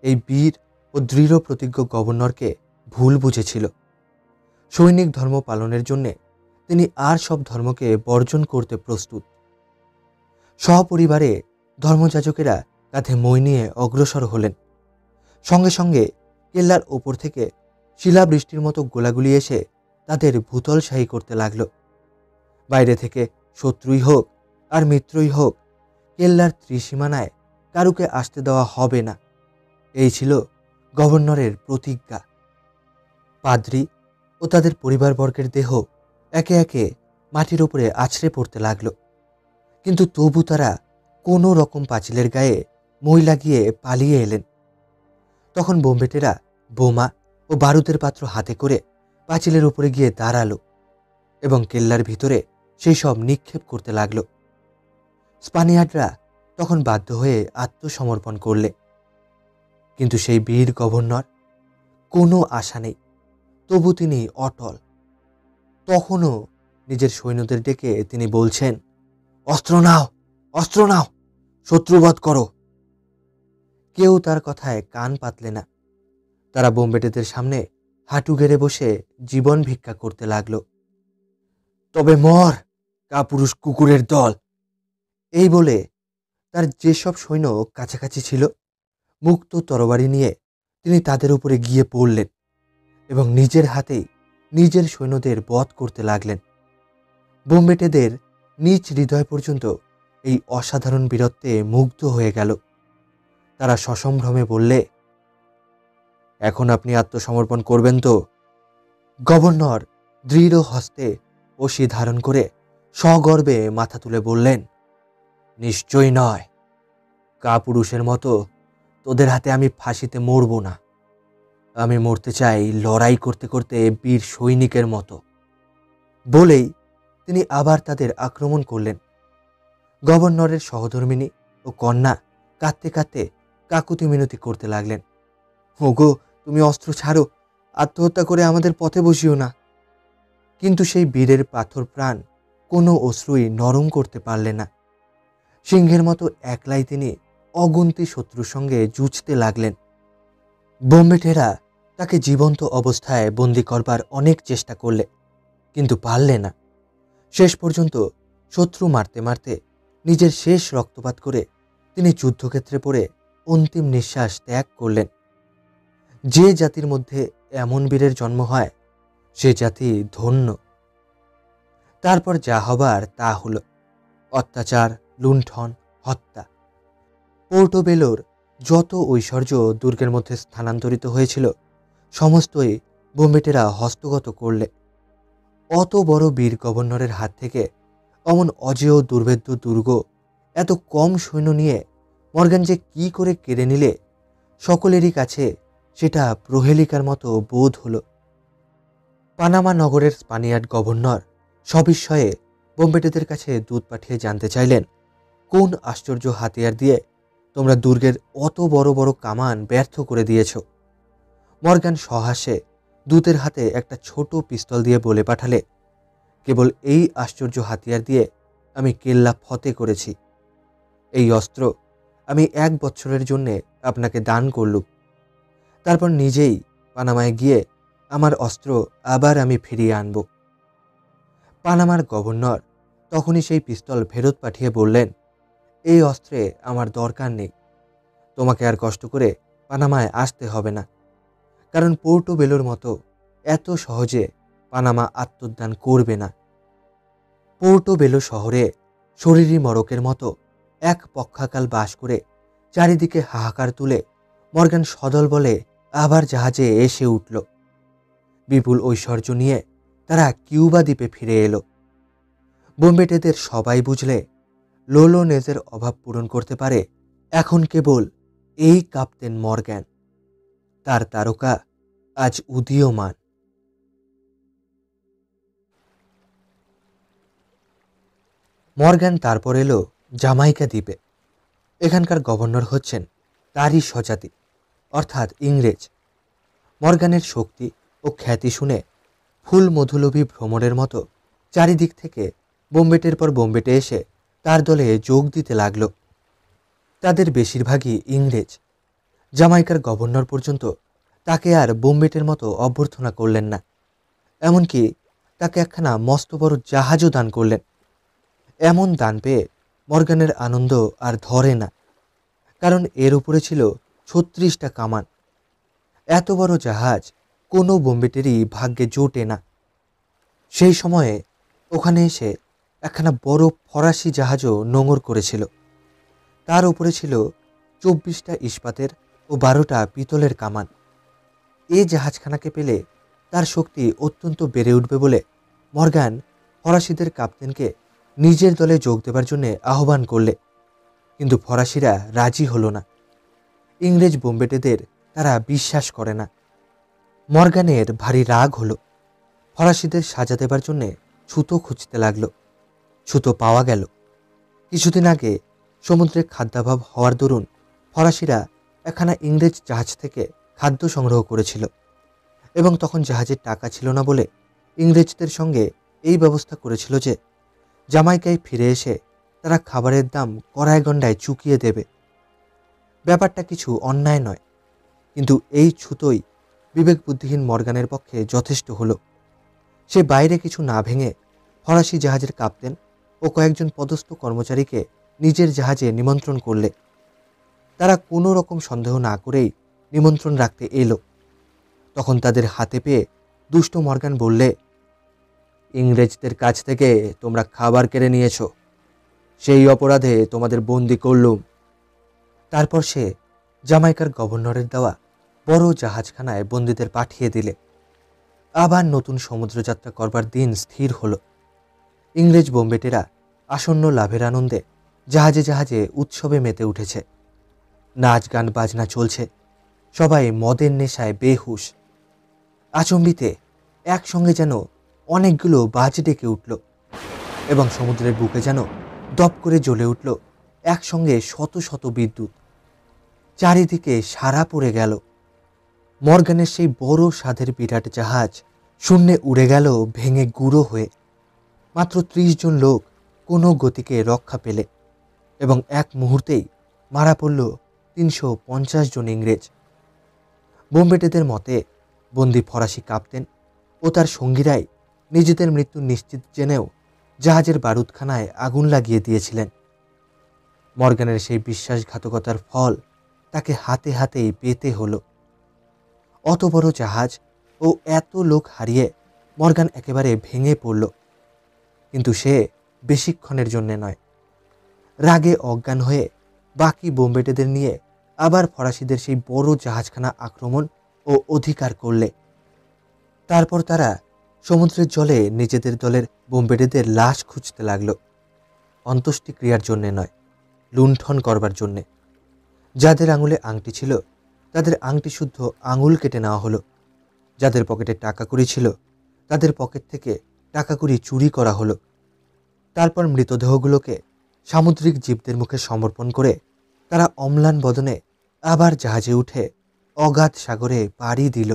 এই বীর ও দৃঢ় প্রতিজ্ঞ গভর্নরকে ভুল বুঝেছিল। সৈনিক ধর্ম পালনের জন্যে তিনি আর সব ধর্মকে বর্জন করতে প্রস্তুত। সপরিবারে ধর্মযাজকেরা কাঁধে মই নিয়ে অগ্রসর হলেন। সঙ্গে সঙ্গে কেল্লার ওপর থেকে শিলাবৃষ্টির মতো গোলাগুলি এসে তাদের ভূতলশায়ী করতে লাগল। বাইরে থেকে শত্রুই হোক আর মিত্রই হোক, কেল্লার ত্রিসীমানায় কারুকে আসতে দেওয়া হবে না, এই ছিল গভর্নরের প্রতিজ্ঞা। পাদ্রী ও তাদের পরিবারবর্গের দেহ একে একে মাটির ওপরে আছড়ে পড়তে লাগল। কিন্তু তবু তারা কোনো রকম পাঁচিলের গায়ে মই লাগিয়ে পালিয়ে এলেন। তখন বোম্বেটেরা বোমা ও বারুদের পাত্র হাতে করে পাঁচিলের উপরে গিয়ে দাঁড়ালো এবং কেল্লার ভিতরে সেই সব নিক্ষেপ করতে লাগল। স্পানিয়ার্ডরা তখন বাধ্য হয়ে আত্মসমর্পণ করলে। কিন্তু সেই বীর গভর্নর, কোনো আশা নেই, তবু তিনি অটল। তখনও নিজের সৈন্যদের ডেকে তিনি বলছেন, অস্ত্র নাও, অস্ত্র নাও, শত্রুবধ করো। কেউ তার কথায় কান পাতলে না। তারা বোম্বেটেদের সামনে হাঁটু গেড়ে বসে জীবন ভিক্ষা করতে লাগল। তবে মর, কাপুরুষ কুকুরের দল। এই বলে তার যেসব সৈন্য কাছাকাছি ছিল মুক্ত তরবারি নিয়ে তিনি তাদের উপরে গিয়ে পড়লেন। এবং নিজের হাতেই নিজের সৈন্যদের বধ করতে লাগলেন। বোম্বেটেদের নিজ হৃদয় পর্যন্ত এই অসাধারণ বীরত্বে মুগ্ধ হয়ে গেল। তারা সসম্ভ্রমে বললে, এখন আপনি আত্মসমর্পণ করবেন তো? গভর্নর দৃঢ় হস্তে অসি ধারণ করে সগর্বে মাথা তুলে বললেন, নিশ্চয়ই নয়। কাপুরুষের মতো তোদের হাতে আমি ফাঁসিতে মরব না। আমি মরতে চাই লড়াই করতে করতে বীর সৈনিকের মতো। বলেই তিনি আবার তাদের আক্রমণ করলেন। গভর্নরের সহধর্মিণী ও কন্যা কাঁদতে কাঁদতে কাকুতি মিনতি করতে লাগলেন, ওগো, তুমি অস্ত্র ছাড়ো, আত্মহত্যা করে আমাদের পথে বসিও না। কিন্তু সেই বীরের পাথর প্রাণ কোনো অশ্রুই নরম করতে পারলে না। সিংহের মতো একলাই তিনি অগুন্তি শত্রুর সঙ্গে যুঝতে লাগলেন। বোম্বেটেরা তাকে জীবন্ত অবস্থায় বন্দী করবার অনেক চেষ্টা করলে, কিন্তু পারলে না। শেষ পর্যন্ত শত্রু মারতে মারতে নিজের শেষ রক্তপাত করে তিনি যুদ্ধক্ষেত্রে পড়ে অন্তিম নিঃশ্বাস ত্যাগ করলেন। যে জাতির মধ্যে এমন বীরের জন্ম হয়, সে জাতি ধন্য। তারপর যা হবার তা হল, অত্যাচার, লুণ্ঠন, হত্যা। পোর্টোবেলোর যত ঐশ্বর্য দুর্গের মধ্যে স্থানান্তরিত হয়েছিল, সমস্তই বোম্বেটেরা হস্তগত করলে। অত বড় বীর গভর্নরের হাত থেকে অমন অজেয় দুর্ভেদ্য দুর্গ এত কম সৈন্য নিয়ে মর্গান যে কি করে কেড়ে নিলে, সকলেরই কাছে সেটা প্রহেলিকার মতো বোধ হল। পানামা নগরের স্পানিয়ার্ড গভর্নর সবিস্ময়ে বোম্বেটেদের কাছে দূত পাঠিয়ে জানতে চাইলেন, কোন আশ্চর্য হাতিয়ার দিয়ে তোমরা দুর্গের অত বড় বড় কামান ব্যর্থ করে দিয়েছ? মর্গান সহাস্যে দূতের হাতে একটা ছোট পিস্তল দিয়ে বলে পাঠালে, কেবল এই আশ্চর্য হাতিয়ার দিয়ে আমি কেল্লা ফতে করেছি। এই অস্ত্র আমি 1 বছরের জন্যে আপনাকে দান করলুম। তারপর নিজেই পানামায় গিয়ে আমার অস্ত্র আবার আমি ফিরিয়ে আনব। পানামার গভর্নর তখনই সেই পিস্তল ফেরত পাঠিয়ে বললেন, এই অস্ত্রে আমার দরকার নেই। তোমাকে আর কষ্ট করে পানামায় আসতে হবে না, কারণ পোর্টোবেলোর মতো এত সহজে পানামা আত্মদান করবে না। পোর্টোবেলো শহরে শরীরী মড়কের মতো এক পক্ষাকাল বাস করে চারিদিকে হাহাকার তুলে মর্গান সদল বলে আবার জাহাজে এসে উঠল। বিপুল ঐশ্বর্য নিয়ে তারা কিউবা দ্বীপে ফিরে এলো। বোম্বেটেদের সবাই বুঝলে, লোলোনেজের অভাব পূরণ করতে পারে এখন কেবল এই ক্যাপ্টেন মর্গান। তার তারকা আজ উদীয়মান। মর্গান তারপর এলো জামাইকা দ্বীপে। এখানকার গভর্নর হচ্ছেন তারই স্বজাতি, অর্থাৎ ইংরেজ। মর্গানের শক্তি ও খ্যাতি শুনে ফুল মধুলোভী ভ্রমরের মতো চারিদিক থেকে বোম্বেটের পর বোম্বেটে এসে তার দলে যোগ দিতে লাগল। তাদের বেশিরভাগই ইংরেজ। জামাইকার গভর্নর পর্যন্ত তাকে আর বোম্বেটের মতো অভ্যর্থনা করলেন না, এমনকি তাকে একখানা মস্ত বড় জাহাজও দান করলেন। এমন দান পেয়ে মর্গানের আনন্দ আর ধরে না, কারণ এর উপরে ছিল 36টা কামান। এত বড় জাহাজ কোনো বোম্বেটেরই ভাগ্যে জোটে না। সেই সময়ে ওখানে এসে একখানা বড় ফরাসি জাহাজও নোঙর করেছিল। তার উপরে ছিল 24টা ইস্পাতের ও 12টা পিতলের কামান। এই জাহাজখানাকে পেলে তার শক্তি অত্যন্ত বেড়ে উঠবে বলে মর্গান ফরাসিদের ক্যাপ্টেনকে নিজের দলে যোগ দেবার জন্য আহ্বান করলে, কিন্তু ফরাসিরা রাজি হলো না। ইংরেজ বোম্বেটেদের তারা বিশ্বাস করে না। মর্গানের ভারী রাগ হলো। ফরাসিদের সাজা দেবার জন্যে ছুতো খুঁজতে লাগলো। ছুতো পাওয়া গেল। কিছুদিন আগে সমুদ্রে খাদ্যাভাব হওয়ার দরুন ফরাসিরা একখানা ইংরেজ জাহাজ থেকে খাদ্য সংগ্রহ করেছিল, এবং তখন জাহাজের টাকা ছিল না বলে ইংরেজদের সঙ্গে এই ব্যবস্থা করেছিল যে জামাইকায় ফিরে এসে তারা খাবারের দাম কড়ায় গণ্ডায় চুকিয়ে দেবে। ব্যাপারটা কিছু অন্যায় নয়, কিন্তু এই ছুতোই বিবেক বুদ্ধিহীন মর্গানের পক্ষে যথেষ্ট হলো। সে বাইরে কিছু না ভেঙে ফরাসি জাহাজের ক্যাপ্টেন ও কয়েকজন পদস্থ কর্মচারীকে নিজের জাহাজে নিমন্ত্রণ করলে। তারা কোনো রকম সন্দেহ না করেই নিমন্ত্রণ রাখতে এলো। তখন তাদের হাতে পেয়ে দুষ্ট মর্গান বললে, ইংরেজদের কাছ থেকে তোমরা খাবার কেড়ে নিয়েছ, সেই অপরাধে তোমাদের বন্দি করলুম। তারপর সে জামাইকার গভর্নরের দেওয়া বড় জাহাজখানায় বন্দীদের পাঠিয়ে দিলে। আবার নতুন সমুদ্রযাত্রা করবার দিন স্থির হলো। ইংরেজ বোম্বেটেরা আসন্ন লাভের আনন্দে জাহাজে জাহাজে উৎসবে মেতে উঠেছে। নাচ গান বাজনা চলছে, সবাই মদের নেশায় বেহুশ। আচম্বিতে একসঙ্গে যেন অনেকগুলো বাজ ডেকে উঠল এবং সমুদ্রের বুকে যেন দপ করে জ্বলে উঠল একসঙ্গে শত শত বিদ্যুৎ। চারিদিকে সারা পড়ে গেল। মর্গানের সেই বড় সাধের বিরাট জাহাজ শূন্যে উড়ে গেল ভেঙে গুঁড়ো হয়ে। মাত্র 30 জন লোক কোনো গতিকে রক্ষা পেলে এবং এক মুহূর্তেই মারা পড়ল 350 জন ইংরেজ। বোম্বেটেদের মতে বন্দি ফরাসি কাপ্তেন ও তার সঙ্গীরাই নিজেদের মৃত্যু নিশ্চিত জেনেও জাহাজের বারুদখানায় আগুন লাগিয়ে দিয়েছিলেন। মর্গানের সেই বিশ্বাসঘাতকতার ফল তাকে হাতে হাতেই পেতে হলো। অত বড় জাহাজ ও এত লোক হারিয়ে মর্গান একেবারে ভেঙে পড়ল, কিন্তু সে বেশিক্ষণের জন্যে নয়। রাগে অজ্ঞান হয়ে বাকি বোম্বেটেদের নিয়ে আবার ফরাসিদের সেই বড় জাহাজখানা আক্রমণ ও অধিকার করলে। তারপর তারা সমুদ্রের জলে নিজেদের দলের বোম্বেটেদের লাশ খুঁজতে লাগল, অন্ত্যেষ্টিক্রিয়ার জন্যে নয়, লুণ্ঠন করবার জন্যে। যাদের আঙুলে আংটি ছিল তাদের আংটি শুদ্ধ আঙুল কেটে নেওয়া হলো। যাদের পকেটে টাকা কুড়ি ছিল তাদের পকেট থেকে টাকা কুড়ি চুরি করা হলো। তারপর মৃতদেহগুলোকে সামুদ্রিক জীবদের মুখে সমর্পণ করে তারা অম্লান বদনে আবার জাহাজে উঠে অগাধ সাগরে পাড়ি দিল।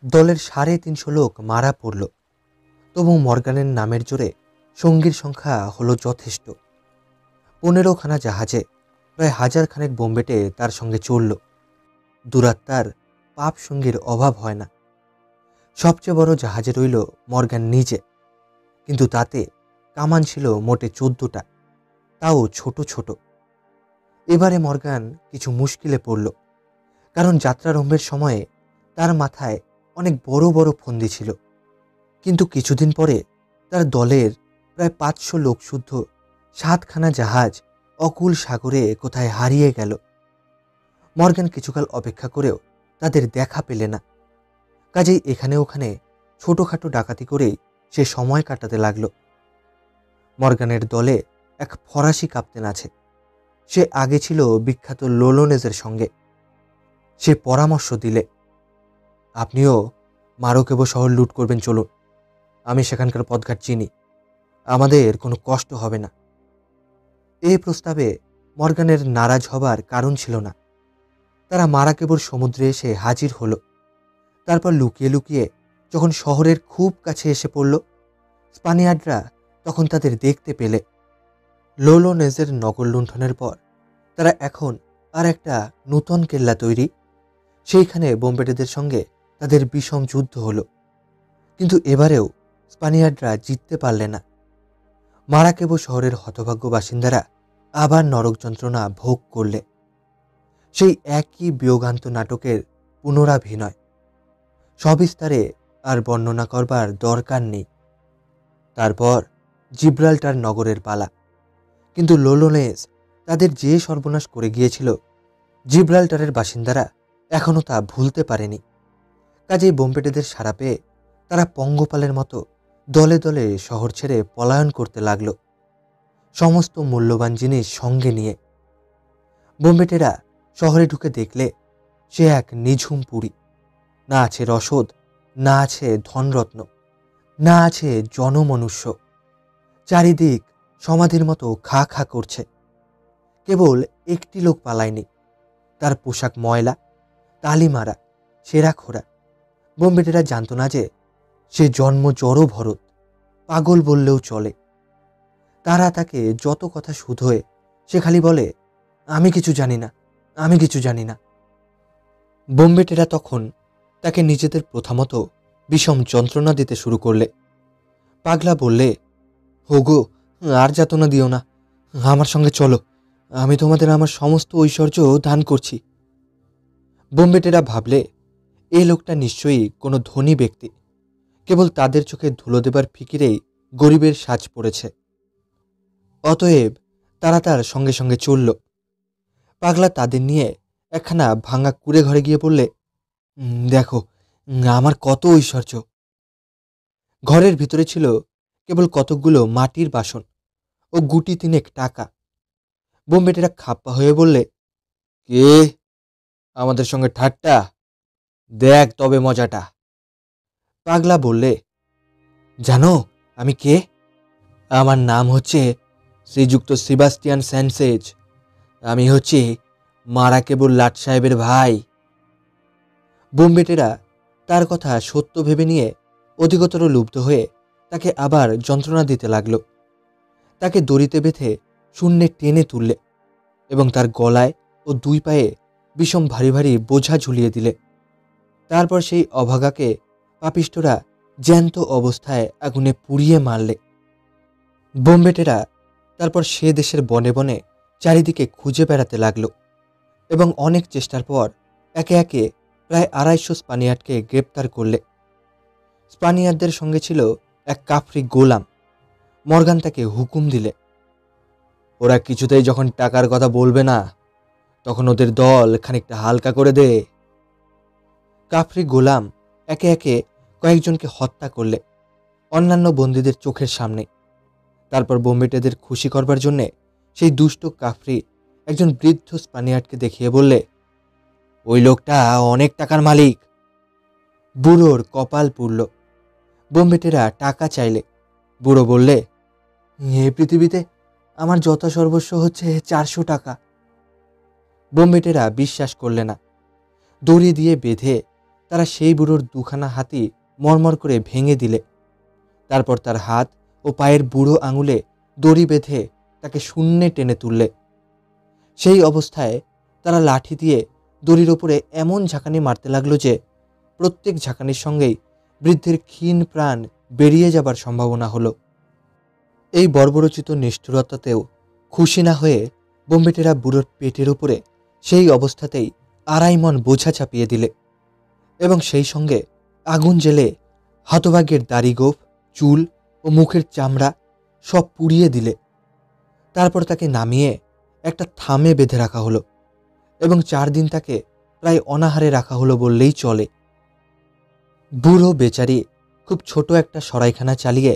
দলের 350 লোক মারা পড়ল, তবু মর্গানের নামের জোরে সঙ্গীর সংখ্যা হলো যথেষ্ট। 15খানা জাহাজে প্রায় 1000 খানেক বোম্বেটে তার সঙ্গে চলল। দুরাত্মার পাপ সঙ্গীর অভাব হয় না। সবচেয়ে বড় জাহাজে রইল মর্গান নিজে, কিন্তু তাতে কামান ছিল মোটে 14টা, তাও ছোট ছোট। এবারে মর্গান কিছু মুশকিলে পড়ল, কারণ যাত্রারম্ভের সময়ে তার মাথায় অনেক বড় বড় ফন্দি ছিল, কিন্তু কিছুদিন পরে তার দলের প্রায় 500 লোক শুদ্ধ 7খানা জাহাজ অকুল সাগরে কোথায় হারিয়ে গেল। মর্গান কিছুকাল অপেক্ষা করেও তাদের দেখা পেলে না। কাজেই এখানে ওখানে ছোটখাটো ডাকাতি করেই সে সময় কাটাতে লাগল। মর্গানের দলে এক ফরাসি কাপ্তেন আছে। সে আগে ছিল বিখ্যাত লোলোনেজের সঙ্গে। সে পরামর্শ দিলে, আপনিও মারোকেবো শহর লুট করবেন, চলুন, আমি সেখানকার পথঘাট চিনি, আমাদের কোনো কষ্ট হবে না। এই প্রস্তাবে মর্গানের নারাজ হবার কারণ ছিল না। তারা মারাকেবোর সমুদ্রে এসে হাজির হলো। তারপর লুকিয়ে লুকিয়ে যখন শহরের খুব কাছে এসে পড়ল, স্পানিয়ার্ডরা তখন তাদের দেখতে পেলে। লোলোনেজের নগর লুণ্ঠনের পর তারা এখন আর একটা নূতন কেল্লা তৈরি, সেইখানে বোম্বেটেদের সঙ্গে তাদের বিষম যুদ্ধ হলো। কিন্তু এবারেও স্পানিয়ার্ডরা জিততে পারলে না। মারাকেবো শহরের হতভাগ্য বাসিন্দারা আবার নরক যন্ত্রণা ভোগ করলে। সেই একই বিয়োগান্ত নাটকের পুনরাভিনয়। সবিস্তারে আর বর্ণনা করবার দরকার নেই। তারপর জিব্রাল্টার নগরের পালা। কিন্তু লোলোনেজ তাদের যে সর্বনাশ করে গিয়েছিল, জিব্রাল্টারের বাসিন্দারা এখনও তা ভুলতে পারেনি। কাজেই বোম্বেটেদের সাড়া পেয়ে তারা পঙ্গপালের মতো দলে দলে শহর ছেড়ে পলায়ন করতে লাগল, সমস্ত মূল্যবান জিনিস সঙ্গে নিয়ে। বোম্বেটেরা শহরে ঢুকে দেখলে সে এক নিঝুম পুরী। না আছে রসদ, না আছে ধনরত্ন, না আছে জনমনুষ্য। চারিদিক সমাধির মতো খা খা করছে। কেবল একটি লোক পালায়নি। তার পোশাক ময়লা, তালিমারা, ছেঁড়া খোড়া। বোম্বেটেরা জানত না যে সে জন্ম জড়ো ভরত, পাগল বললেও চলে। তারা তাকে যত কথা শুধোয় সে খালি বলে, আমি কিছু জানি না, আমি কিছু জানি না। বোম্বেটেরা তখন তাকে নিজেদের প্রথামতো বিষম যন্ত্রণা দিতে শুরু করলে। পাগলা বললে, হোগো, আর যাতনা দিও না, আমার সঙ্গে চলো, আমি তোমাদের আমার সমস্ত ঐশ্বর্য দান করছি। বোম্বেটেরা ভাবলে এই লোকটা নিশ্চয়ই কোনো ধনী ব্যক্তি, কেবল তাদের চোখে ধুলো দেবার ফিকিরেই গরিবের সাজ পড়েছে। অতএব তারা তার সঙ্গে সঙ্গে চলল। পাগলা তাদের নিয়ে একখানা ভাঙা কুঁড়ে ঘরে গিয়ে বললে, দেখো, আমার কত ঐশ্বর্য। ঘরের ভিতরে ছিল কেবল কতকগুলো মাটির বাসন ও গুটি তিনেক টাকা। বোম্বেটেরা খাপ্পা হয়ে বললে, কে আমাদের সঙ্গে ঠাট্টা? দেখ তবে মজাটা। পাগলা বললে, জানো আমি কে? আমার নাম হচ্ছে শ্রীযুক্ত সেবাস্টিয়ান স্যানসেজ। আমি হচ্ছি মারাকেবুল লাট সাহেবের ভাই। বোম্বেটেরা তার কথা সত্য ভেবে নিয়ে অধিকতর লুব্ধ হয়ে তাকে আবার যন্ত্রণা দিতে লাগল। তাকে দড়িতে বেঁধে শূন্যে টেনে তুললে এবং তার গলায় ও দুই পায়ে বিষম ভারী ভারী বোঝা ঝুলিয়ে দিলে। তারপর সেই অভাগাকে পাপিষ্টরা জ্যান্ত অবস্থায় আগুনে পুড়িয়ে মারলে। বোম্বেটেরা তারপর সে দেশের বনে বনে চারিদিকে খুঁজে বেড়াতে লাগল এবং অনেক চেষ্টার পর একে একে প্রায় 250 স্পানিয়ার্ডকে গ্রেপ্তার করলে। স্পানিয়ার্ডদের সঙ্গে ছিল এক কাফরি গোলাম। মর্গান তাকে হুকুম দিলে, ওরা কিছুতেই যখন টাকার কথা বলবে না, তখন ওদের দল খানিকটা হালকা করে দে। কাফরি গোলাম একে একে কয়েকজনকে হত্যা করলে, অন্যান্য বন্দীদের চোখের সামনে। তারপর বোম্বেটেদের খুশি করবার জন্যে সেই দুষ্ট কাফরি একজন বৃদ্ধ স্পানিয়ার্ডকে দেখিয়ে বললে, ওই লোকটা অনেক টাকার মালিক। বুড়োর কপাল পুড়ল। বোম্বেটেরা টাকা চাইলে। বুড়ো বললে, এই পৃথিবীতে আমার যত সর্বস্ব হচ্ছে 400 টাকা। বোম্বেটেরা বিশ্বাস করলে না। দড়ি দিয়ে বেঁধে তারা সেই বুড়োর দুখানা হাতই মরমর করে ভেঙে দিলে। তারপর তার হাত ও পায়ের বুড়ো আঙুলে দড়ি বেঁধে তাকে শূন্যে টেনে তুললে। সেই অবস্থায় তারা লাঠি দিয়ে দড়ির ওপরে এমন ঝাঁকানি মারতে লাগলো যে প্রত্যেক ঝাঁকানির সঙ্গেই বৃদ্ধের ক্ষীণ প্রাণ বেরিয়ে যাবার সম্ভাবনা হলো। এই বর্বরচিত নিষ্ঠুরতাতেও খুশি না হয়ে বোম্বেটেরা বুড়োর পেটের উপরে সেই অবস্থাতেই 2.5 মণ বোঝা চাপিয়ে দিলে এবং সেই সঙ্গে আগুন জ্বেলে হতভাগ্যের দাড়ি গোঁফ, চুল ও মুখের চামড়া সব পুড়িয়ে দিলে। তারপর তাকে নামিয়ে একটা থামে বেঁধে রাখা হলো এবং 4 দিন তাকে প্রায় অনাহারে রাখা হলো বললেই চলে। বুড়ো বেচারি খুব ছোট একটা সরাইখানা চালিয়ে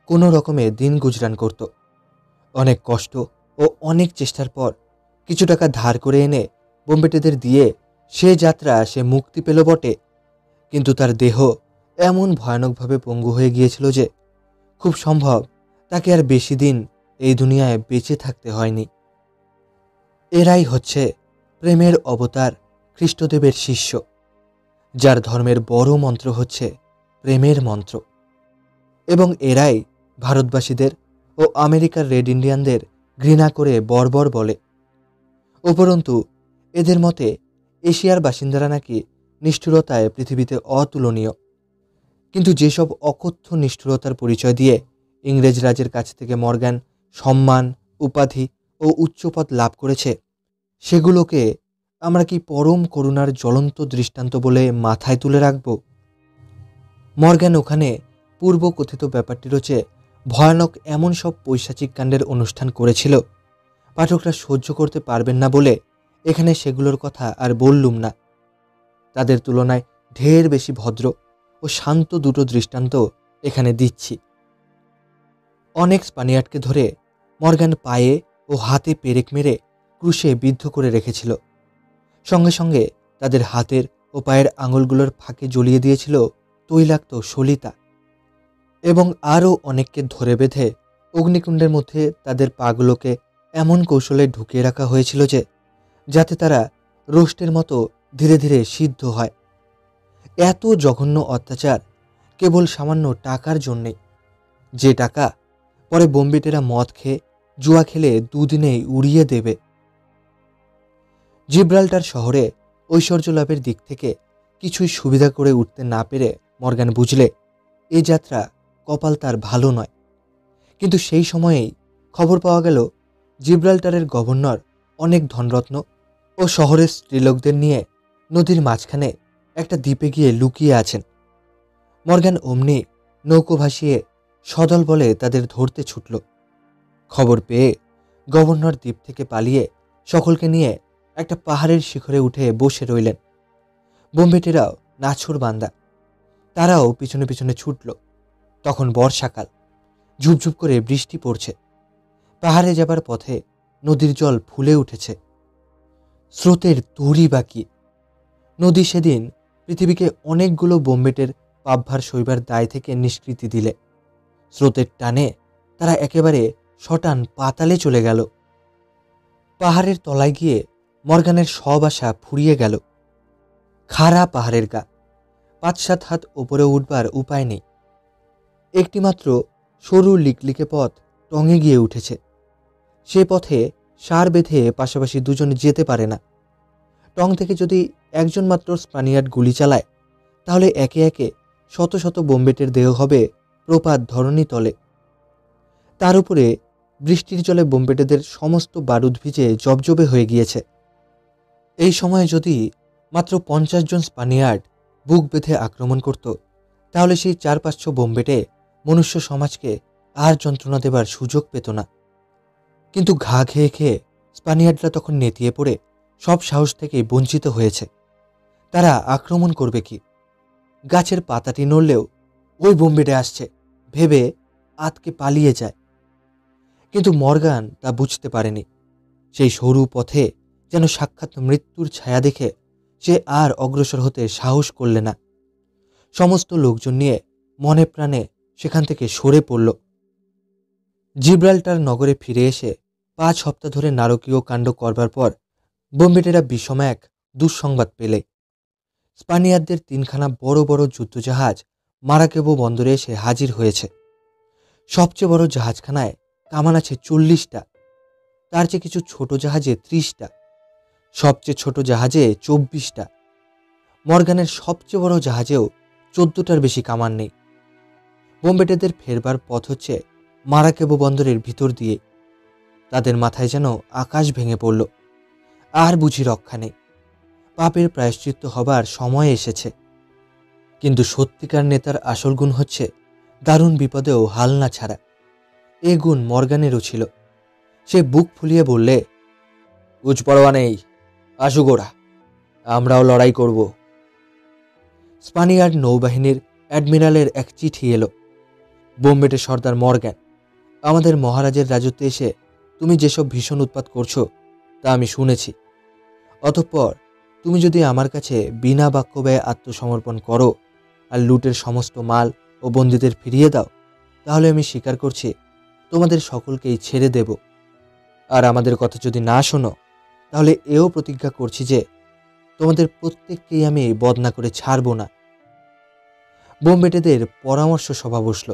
কোনো রকমে দিন গুজরান করত। অনেক কষ্ট ও অনেক চেষ্টার পর কিছু টাকা ধার করে এনে বোম্বেটেদের দিয়ে সে যাত্রা সে মুক্তি পেল বটে, কিন্তু তার দেহ এমন ভয়ানকভাবে পঙ্গু হয়ে গিয়েছিল যে খুব সম্ভব তাকে আর বেশি দিন এই দুনিয়ায় বেঁচে থাকতে হয়নি। এরাই হচ্ছে প্রেমের অবতার খ্রিস্টদেবের শিষ্য, যার ধর্মের বড় মন্ত্র হচ্ছে প্রেমের মন্ত্র, এবং এরাই ভারতবাসীদের ও আমেরিকার রেড ইন্ডিয়ানদের ঘৃণা করে বর্বর বলে। উপরন্তু এদের মতে এশিয়ার বাসিন্দারা নাকি নিষ্ঠুরতায় পৃথিবীতে অতুলনীয়। কিন্তু যেসব অকথ্য নিষ্ঠুরতার পরিচয় দিয়ে ইংরেজ রাজের কাছ থেকে মর্গান সম্মান, উপাধি ও উচ্চপদ লাভ করেছে, সেগুলোকে আমরা কি পরম করুণার জ্বলন্ত দৃষ্টান্ত বলে মাথায় তুলে রাখব? মর্গান ওখানে পূর্বকথিত ব্যাপারটিরও চেয়ে ভয়ানক এমন সব পৈশাচিক কাণ্ডের অনুষ্ঠান করেছিল, পাঠকরা সহ্য করতে পারবেন না বলে এখানে সেগুলোর কথা আর বললুম না। তাদের তুলনায় ঢের বেশি ভদ্র ও শান্ত দুটো দৃষ্টান্ত এখানে দিচ্ছি। অনেক স্পানিয়ার্ডকে ধরে মর্গান পায়ে ও হাতে পেরেক মেরে ক্রুশে বিদ্ধ করে রেখেছিল। সঙ্গে সঙ্গে তাদের হাতের ও পায়ের আঙুলগুলোর ফাঁকে জ্বলিয়ে দিয়েছিল তৈলাক্ত সলিতা, এবং আরও অনেককে ধরে বেঁধে অগ্নিকুণ্ডের মধ্যে তাদের পাগুলোকে এমন কৌশলে ঢুকিয়ে রাখা হয়েছিল যে যাতে তারা রোস্টের মতো ধীরে ধীরে সিদ্ধ হয়। এত জঘন্য অত্যাচার কেবল সামান্য টাকার জন্যে, যে টাকা পরে বোম্বেটেরা মদ খেয়ে জুয়া খেলে 2 দিনেই উড়িয়ে দেবে। জিব্রাল্টার শহরে ঐশ্বর্য লাভের দিক থেকে কিছুই সুবিধা করে উঠতে না পেরে মর্গান বুঝলে এ যাত্রা কপাল তার ভালো নয়। কিন্তু সেই সময়েই খবর পাওয়া গেল জিব্রাল্টারের গভর্নর অনেক ধনরত্ন ও শহরের স্ত্রীলোকদের নিয়ে নদীর মাঝখানে একটা দ্বীপে গিয়ে লুকিয়ে আছেন। মর্গান অমনি নৌকো ভাসিয়ে সদল বলে তাদের ধরতে ছুটল। খবর পেয়ে গভর্নর দ্বীপ থেকে পালিয়ে সকলকে নিয়ে একটা পাহাড়ের শিখরে উঠে বসে রইলেন। বোম্বেটেরাও নাছোড় বান্দা, তারাও পিছনে পিছনে ছুটল। তখন বর্ষাকাল, ঝুপঝুপ করে বৃষ্টি পড়ছে। পাহাড়ে যাবার পথে নদীর জল ফুলে উঠেছে। স্রোতের তরি বাকি। নদী সেদিন পৃথিবীকে অনেকগুলো বোম্বেটের পাবভার সইবার দায় থেকে নিষ্কৃতি দিলে। স্রোতের টানে তারা একেবারে শটান পাতালে চলে গেল। পাহাড়ের তলায় গিয়ে মর্গানের সব আশা ফুরিয়ে গেল। খাড়া পাহাড়ের গা, 5-7 হাত ওপরে উঠবার উপায় নেই। একটিমাত্র সরু লিকলিকে পথ টঙে গিয়ে উঠেছে। সে পথে সার বেঁধে পাশাপাশি দুজন যেতে পারে না। টং থেকে যদি একজন মাত্র স্পানিয়ার্ড গুলি চালায়, তাহলে একে একে শত শত বোম্বেটের দেহ হবে প্রপাত ধরণী তলে। তার উপরে বৃষ্টির জলে বোম্বেটেদের সমস্ত বারুদ ভিজে জবজবে হয়ে গিয়েছে। এই সময়ে যদি মাত্র 50 জন স্পানিয়ার্ড বুক বেঁধে আক্রমণ করত, তাহলে সেই 4-500 বোম্বেটে মনুষ্য সমাজকে আর যন্ত্রণা দেবার সুযোগ পেত না। কিন্তু ঘা খেয়ে খেয়ে স্পানিয়ার্ডরা তখন নেতিয়ে পড়ে সব সাহস থেকে বঞ্চিত হয়েছে। তারা আক্রমণ করবে কি? গাছের পাতাটি নড়লেও ওই বোম্বেটে আসছে ভেবে আতকে পালিয়ে যায়। কিন্তু মর্গান তা বুঝতে পারেনি। সেই সরু পথে যেন সাক্ষাৎ মৃত্যুর ছায়া দেখে সে আর অগ্রসর হতে সাহস করলে না। সমস্ত লোকজন নিয়ে মনে প্রাণে সেখান থেকে সরে পড়ল। জিব্রাল্টার নগরে ফিরে এসে 5 সপ্তাহ ধরে নারকীয় কাণ্ড করবার পর বোম্বেটেরা বিষম এক দুঃসংবাদ পেলে। স্পানিয়ারদের 3খানা বড় বড় যুদ্ধজাহাজ মারাকেবো বন্দরে এসে হাজির হয়েছে। সবচেয়ে বড় জাহাজখানায় কামান আছে 40টা, তার চেয়ে কিছু ছোট জাহাজে 30টা, সবচেয়ে ছোট জাহাজে 24টা। মর্গানের সবচেয়ে বড় জাহাজেও 14টার বেশি কামান নেই। বোম্বেটেদের ফেরবার পথ হচ্ছে মারাকেবো বন্দরের ভিতর দিয়ে। তাদের মাথায় যেন আকাশ ভেঙে পড়ল। আর বুঝি রক্ষা নেই, পাপের প্রায়শ্চিত্ত হবার সময় এসেছে। কিন্তু সত্যিকার নেতার আসল গুণ হচ্ছে দারুণ বিপদেও হাল না ছাড়া। এ গুণ মর্গানেরও ছিল। সে বুক ফুলিয়ে বললে, কুছ পরোয়া নেই, আসুক ওরা, আমরাও লড়াই করব। স্পানিয়ার্ড নৌবাহিনীর অ্যাডমিরালের এক চিঠি এলো। বোম্বেটে সর্দার মর্গান, আমাদের মহারাজের রাজত্বে এসে তুমি যেসব ভীষণ উৎপাত করছো তা আমি শুনেছি। অতঃপর তুমি যদি আমার কাছে বিনা বাক্য ব্যয়ে আত্মসমর্পণ করো আর লুটের সমস্ত মাল ও বন্দীদের ফিরিয়ে দাও, তাহলে আমি স্বীকার করছি তোমাদের সকলকেই ছেড়ে দেব। আর আমাদের কথা যদি না শোনো, তাহলে এও প্রতিজ্ঞা করছি যে তোমাদের প্রত্যেককেই আমি বদনা করে ছাড়ব না। বোম্বেটেদের পরামর্শ সভা বসল।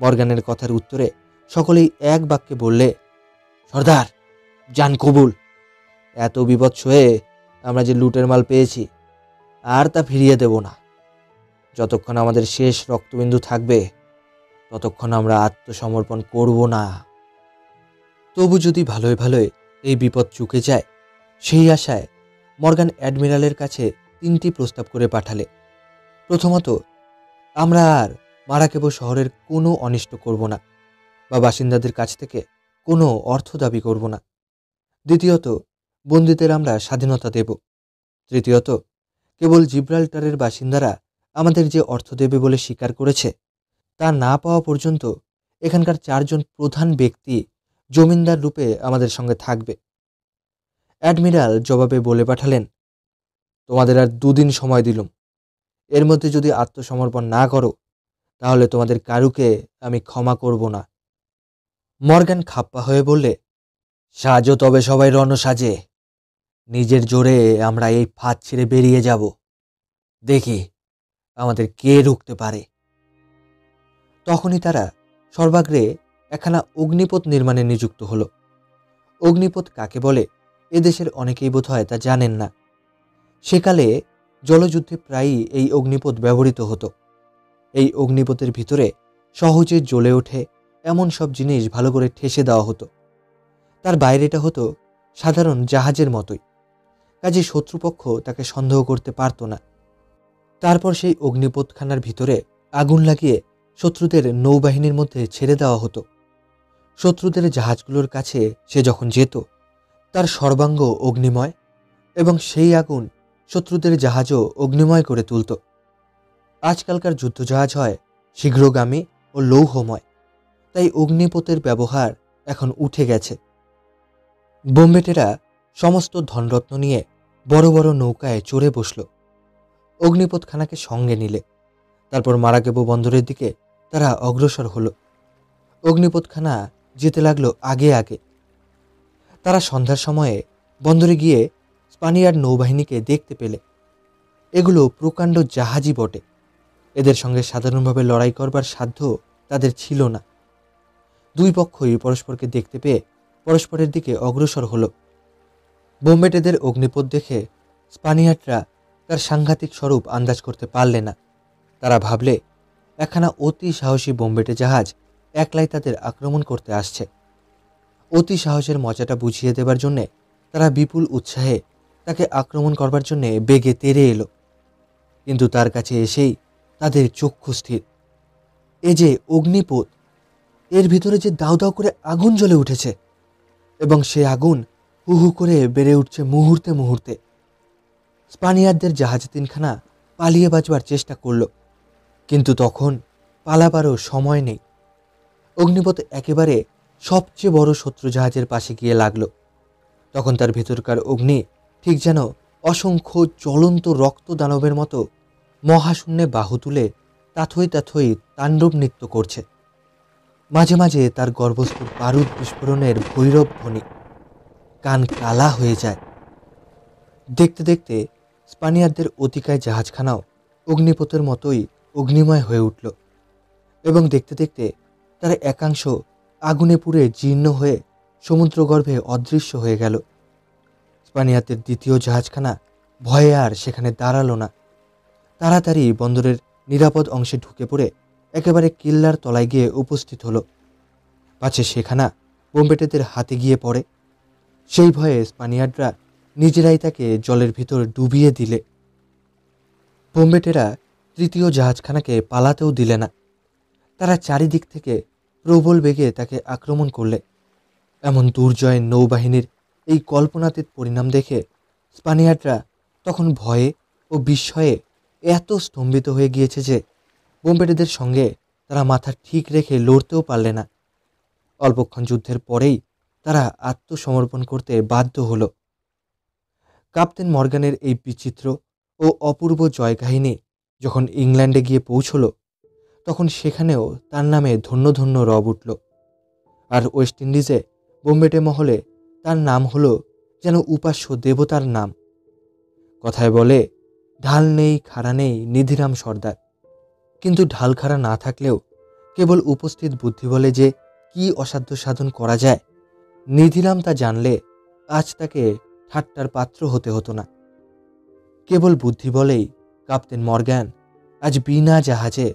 মর্গানের কথার উত্তরে সকলেই এক বাক্যে বললে, সর্দার, জান কবুল। এত বিপদ সয়ে আমরা যে লুটের মাল পেয়েছি আর তা ফিরিয়ে দেব না। যতক্ষণ আমাদের শেষ রক্তবিন্দু থাকবে ততক্ষণ আমরা আত্মসমর্পণ করব না। তবু যদি ভালোই ভালোই এই বিপদ চুকে যায়, সেই আশায় মর্গান অ্যাডমিরালের কাছে 3টি প্রস্তাব করে পাঠালে। প্রথমত, আমরা আর মারাকেবো শহরের কোনো অনিষ্ট করব না বা বাসিন্দাদের কাছ থেকে কোনো অর্থ দাবি করব না। দ্বিতীয়ত, বন্দীদের আমরা স্বাধীনতা দেব। তৃতীয়ত, কেবল জিব্রাল্টারের বাসিন্দারা আমাদের যে অর্থ দেবে বলে স্বীকার করেছে, তা না পাওয়া পর্যন্ত এখানকার 4 জন প্রধান ব্যক্তি জমিনদার রূপে আমাদের সঙ্গে থাকবে। অ্যাডমিরাল জবাবে বলে পাঠালেন, তোমাদের আর 2 দিন সময় দিলুম। এর মধ্যে যদি আত্মসমর্পণ না করো, তাহলে তোমাদের কারুকে আমি ক্ষমা করব না। মর্গান খাপ্পা হয়ে বললে, সাজো তবে সবাই রণসাজে। নিজের জোরে আমরা এই ফাঁদ ছেড়ে বেরিয়ে যাব। দেখি আমাদের কে রুখতে পারে। তখনই তারা সর্বাগ্রে একখানা অগ্নিপথ নির্মাণে নিযুক্ত হলো। অগ্নিপথ কাকে বলে এদেশের অনেকেই বোধহয় তা জানেন না। সেকালে জলযুদ্ধে প্রায়ই এই অগ্নিপথ ব্যবহৃত হতো। এই অগ্নিপথের ভিতরে সহজে জ্বলে ওঠে এমন সব জিনিস ভালো করে ঠেসে দেওয়া হতো। তার বাইরেটা হতো সাধারণ জাহাজের মতোই, কাজে শত্রুপক্ষ তাকে সন্দেহ করতে পারত না। তারপর সেই অগ্নিপথখানার ভিতরে আগুন লাগিয়ে শত্রুদের নৌবাহিনীর মধ্যে ছেড়ে দেওয়া হতো। শত্রুদের জাহাজগুলোর কাছে সে যখন যেত, তার সর্বাঙ্গ অগ্নিময়, এবং সেই আগুন শত্রুদের জাহাজও অগ্নিময় করে তুলত। আজকালকার যুদ্ধজাহাজ হয় শীঘ্রগামী ও লৌহময়, তাই অগ্নিপথের ব্যবহার এখন উঠে গেছে। বোম্বেটেরা সমস্ত ধনরত্ন নিয়ে বড় বড় নৌকায় চড়ে বসল অগ্নিপথখানাকে সঙ্গে নিলে। তারপর মারাকেবো বন্দরের দিকে তারা অগ্রসর হল। অগ্নিপথখানা যেতে লাগলো আগে আগে। তারা সন্ধ্যার সময়ে বন্দরে গিয়ে স্পানিয়ার্ড নৌবাহিনীকে দেখতে পেলে। এগুলো প্রকাণ্ড জাহাজই বটে, এদের সঙ্গে সাধারণভাবে লড়াই করবার সাধ্য তাদের ছিল না। দুই পক্ষই পরস্পরকে দেখতে পেয়ে পরস্পরের দিকে অগ্রসর হল। বোম্বেটেদের অগ্নিপথ দেখে স্পানিয়ার্ডরা তার সাংঘাতিক স্বরূপ আন্দাজ করতে পারলে না। তারা ভাবলে একখানা অতি সাহসী বোম্বেটে জাহাজ একলাই তাদের আক্রমণ করতে আসছে। অতি সাহসের মজাটা বুঝিয়ে দেবার জন্যে তারা বিপুল উৎসাহে তাকে আক্রমণ করবার জন্যে বেগে তেড়ে এলো। কিন্তু তার কাছে এসেই তাদের চক্ষু স্থির। এ যে অগ্নিপথ, এর ভিতরে যে দাউ দাউ করে আগুন জ্বলে উঠেছে, এবং সে আগুন হু হু করে বেড়ে উঠছে মুহূর্তে মুহূর্তে। স্পানিয়ারদের জাহাজ তিনখানা পালিয়ে বাঁচবার চেষ্টা করল, কিন্তু তখন পালাবারও সময় নেই। অগ্নিপথ একেবারে সবচেয়ে বড় শত্রু জাহাজের পাশে গিয়ে লাগলো। তখন তার ভিতরকার অগ্নি ঠিক যেন অসংখ্য জ্বলন্ত রক্ত দানবের মতো মহাশূন্যে বাহু তুলে তাথই তাথই তাণ্ডব নৃত্য করছে। মাঝে মাঝে তার গর্ভস্থ বারুদ বিস্ফোরণের ভৈরব ধ্বনি, কান কালা হয়ে যায়। দেখতে দেখতে স্পানিয়ারদের অতিকায় জাহাজখানাও অগ্নিপথের মতোই অগ্নিময় হয়ে উঠল, এবং দেখতে দেখতে তার একাংশ আগুনে পুড়ে জীর্ণ হয়ে সমুদ্রগর্ভে অদৃশ্য হয়ে গেল। স্পানিয়ারদের দ্বিতীয় জাহাজখানা ভয়ে আর সেখানে দাঁড়ালো না। তাড়াতাড়ি বন্দরের নিরাপদ অংশে ঢুকে পড়ে একেবারে কিল্লার তলায় গিয়ে উপস্থিত হলো, পাছে সেখানা বোম্বেটেদের হাতে গিয়ে পড়ে। সেই ভয়ে স্পানিয়ার্ডরা নিজেরাই তাকে জলের ভিতর ডুবিয়ে দিলে। বোম্বেটেরা তৃতীয় জাহাজখানাকে পালাতেও দিলে না। তারা চারিদিক থেকে প্রবল বেগে তাকে আক্রমণ করলে। এমন দুর্জয় নৌবাহিনীর এই কল্পনাতীত পরিণাম দেখে স্পানিয়ার্ডরা তখন ভয়ে ও বিস্ময়ে এত স্তম্ভিত হয়ে গিয়েছে যে বোম্বেটেদের সঙ্গে তারা মাথা ঠিক রেখে লড়তেও পারলে না। অল্পক্ষণ যুদ্ধের পরেই তারা আত্মসমর্পণ করতে বাধ্য হল। ক্যাপ্টেন মর্গানের এই বিচিত্র ও অপূর্ব জয়কাহিনী যখন ইংল্যান্ডে গিয়ে পৌঁছল, তখন সেখানেও তার নামে ধন্য ধন্য রব উঠল। আর ওয়েস্ট ইন্ডিজে বোম্বেটে মহলে তার নাম হলো যেন উপাস্য দেবতার নাম। কথায় বলে, ঢাল নেই খাড়া নেই নিধিরাম সর্দার। কিন্তু ঢাল খাড়া না থাকলেও কেবল উপস্থিত বুদ্ধি বলে যে কি অসাধ্য সাধন করা যায়, নিধিরাম তা জানলে আজ তাকে ঠাট্টার পাত্র হতে হতো না। কেবল বুদ্ধি বলেই ক্যাপ্টেন মর্গান আজ বিনা জাহাজে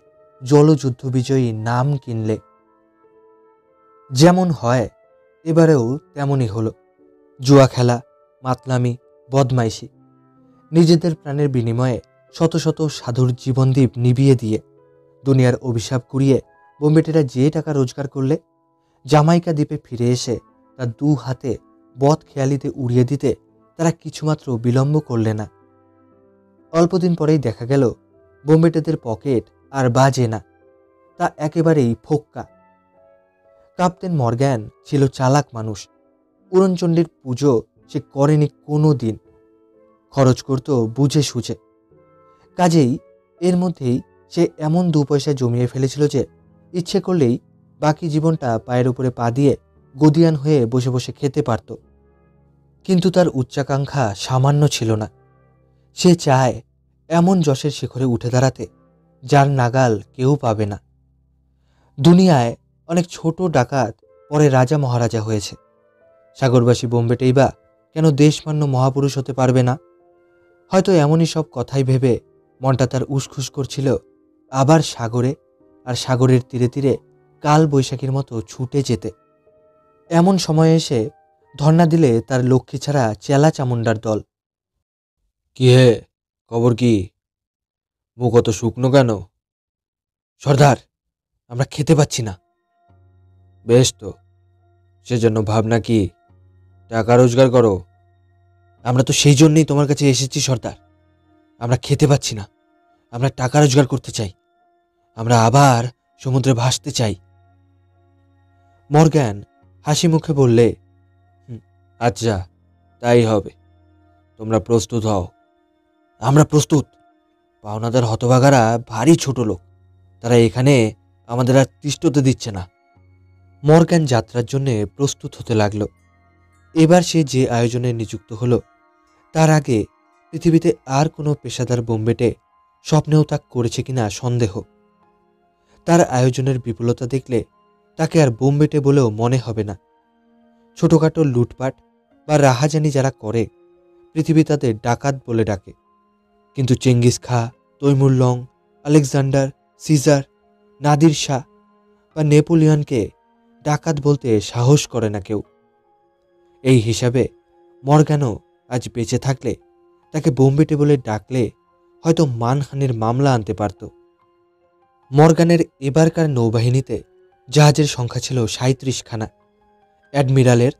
জলযুদ্ধ বিজয়ী নাম কিনলে। যেমন হয় এবারেও তেমনই হলো। জুয়া খেলা, মাতলামি, বদমাইশি, নিজেদের প্রাণের বিনিময়ে শত শত সাধুর জীবনদ্বীপ নিভিয়ে দিয়ে দুনিয়ার অভিশাপ কুড়িয়ে বোম্বেটেরা যে টাকা রোজগার করলে, জামাইকা দ্বীপে ফিরে এসে তার দু হাতে বদ খেয়ালিতে উড়িয়ে দিতে তারা কিছুমাত্র বিলম্ব করলে না। অল্পদিন পরেই দেখা গেল বোম্বেটেদের পকেট আর বাজে না, তা একেবারেই ফোক্কা। ক্যাপ্টেন মর্গান ছিল চালাক মানুষ। উড়নচণ্ডীর পুজো সে করেনি কোনো দিন, খরচ করত বুঝে সুঝে। কাজেই এর মধ্যেই সে এমন 2 পয়সা জমিয়ে ফেলেছিল যে ইচ্ছে করলেই বাকি জীবনটা পায়ের উপরে পা দিয়ে গদিয়ান হয়ে বসে বসে খেতে পারত। কিন্তু তার উচ্চাকাঙ্ক্ষা সামান্য ছিল না। সে চায় এমন যশের শিখরে উঠে দাঁড়াতে যার নাগাল কেউ পাবে না। দুনিয়ায় অনেক ছোট ডাকাত পরে রাজা মহারাজা হয়েছে, সাগরবাসী বোম্বেটেই বা কেন দেশমান্য মহাপুরুষ হতে পারবে না? হয়তো এমনই সব কথাই ভেবে মনটা তার উসখুস করছিল আবার সাগরে, আর সাগরের তীরে তীরে কাল বৈশাখীর মতো ছুটে যেতে। এমন সময়ে এসে ধর্ণা দিলে তার লক্ষ্মী ছাড়া চেলা চামুন্ডার দল। কি হে, খবর কি? মুখ অত শুকনো কেন? সর্দার, আমরা খেতে পাচ্ছি না। বেশ তো, সেজন্য ভাবনা কি? টাকা রোজগার করো। আমরা তো সেই জন্যই তোমার কাছে এসেছি সর্দার। আমরা খেতে পাচ্ছি না, আমরা টাকা রোজগার করতে চাই। আমরা আবার সমুদ্রে ভাসতে চাই। মর্গ্যান হাসি মুখে বললে, আচ্ছা, তাই হবে। তোমরা প্রস্তুত হও। আমরা প্রস্তুত। পাওনাদার হতভাগারা ভারী ছোট লোক, তারা এখানে আমাদের আর তিষ্ঠতে দিচ্ছে না। মর্গ্যান যাত্রার জন্য প্রস্তুত হতে লাগলো। এবার সে যে আয়োজনে নিযুক্ত হলো, তার আগে পৃথিবীতে আর কোনো পেশাদার বোম্বেটে স্বপ্নেও তা করেছে কিনা সন্দেহ। তার আয়োজনের বিপুলতা দেখলে তাকে আর বোম্বেটে বলেও মনে হবে না। ছোটোখাটো লুটপাট বা রাহাজানি যারা করে, পৃথিবী তাদের ডাকাত বলে ডাকে। কিন্তু Genghis Khan, Timur Lang, Alexander, Caesar, Nadir Shah বা নেপোলিয়নকে ডাকাত বলতে সাহস করে না কেউ। এই হিসাবে মর্গ্যানও আজ বেঁচে থাকলে তাকে বোম্বেটে বলে ডাকলে হয়তো মানহানির মামলা আনতে পারত। মর্গ্যানের এবারকার নৌবাহিনীতে জাহাজের সংখ্যা ছিল ৩৭খানা। অ্যাডমিরালের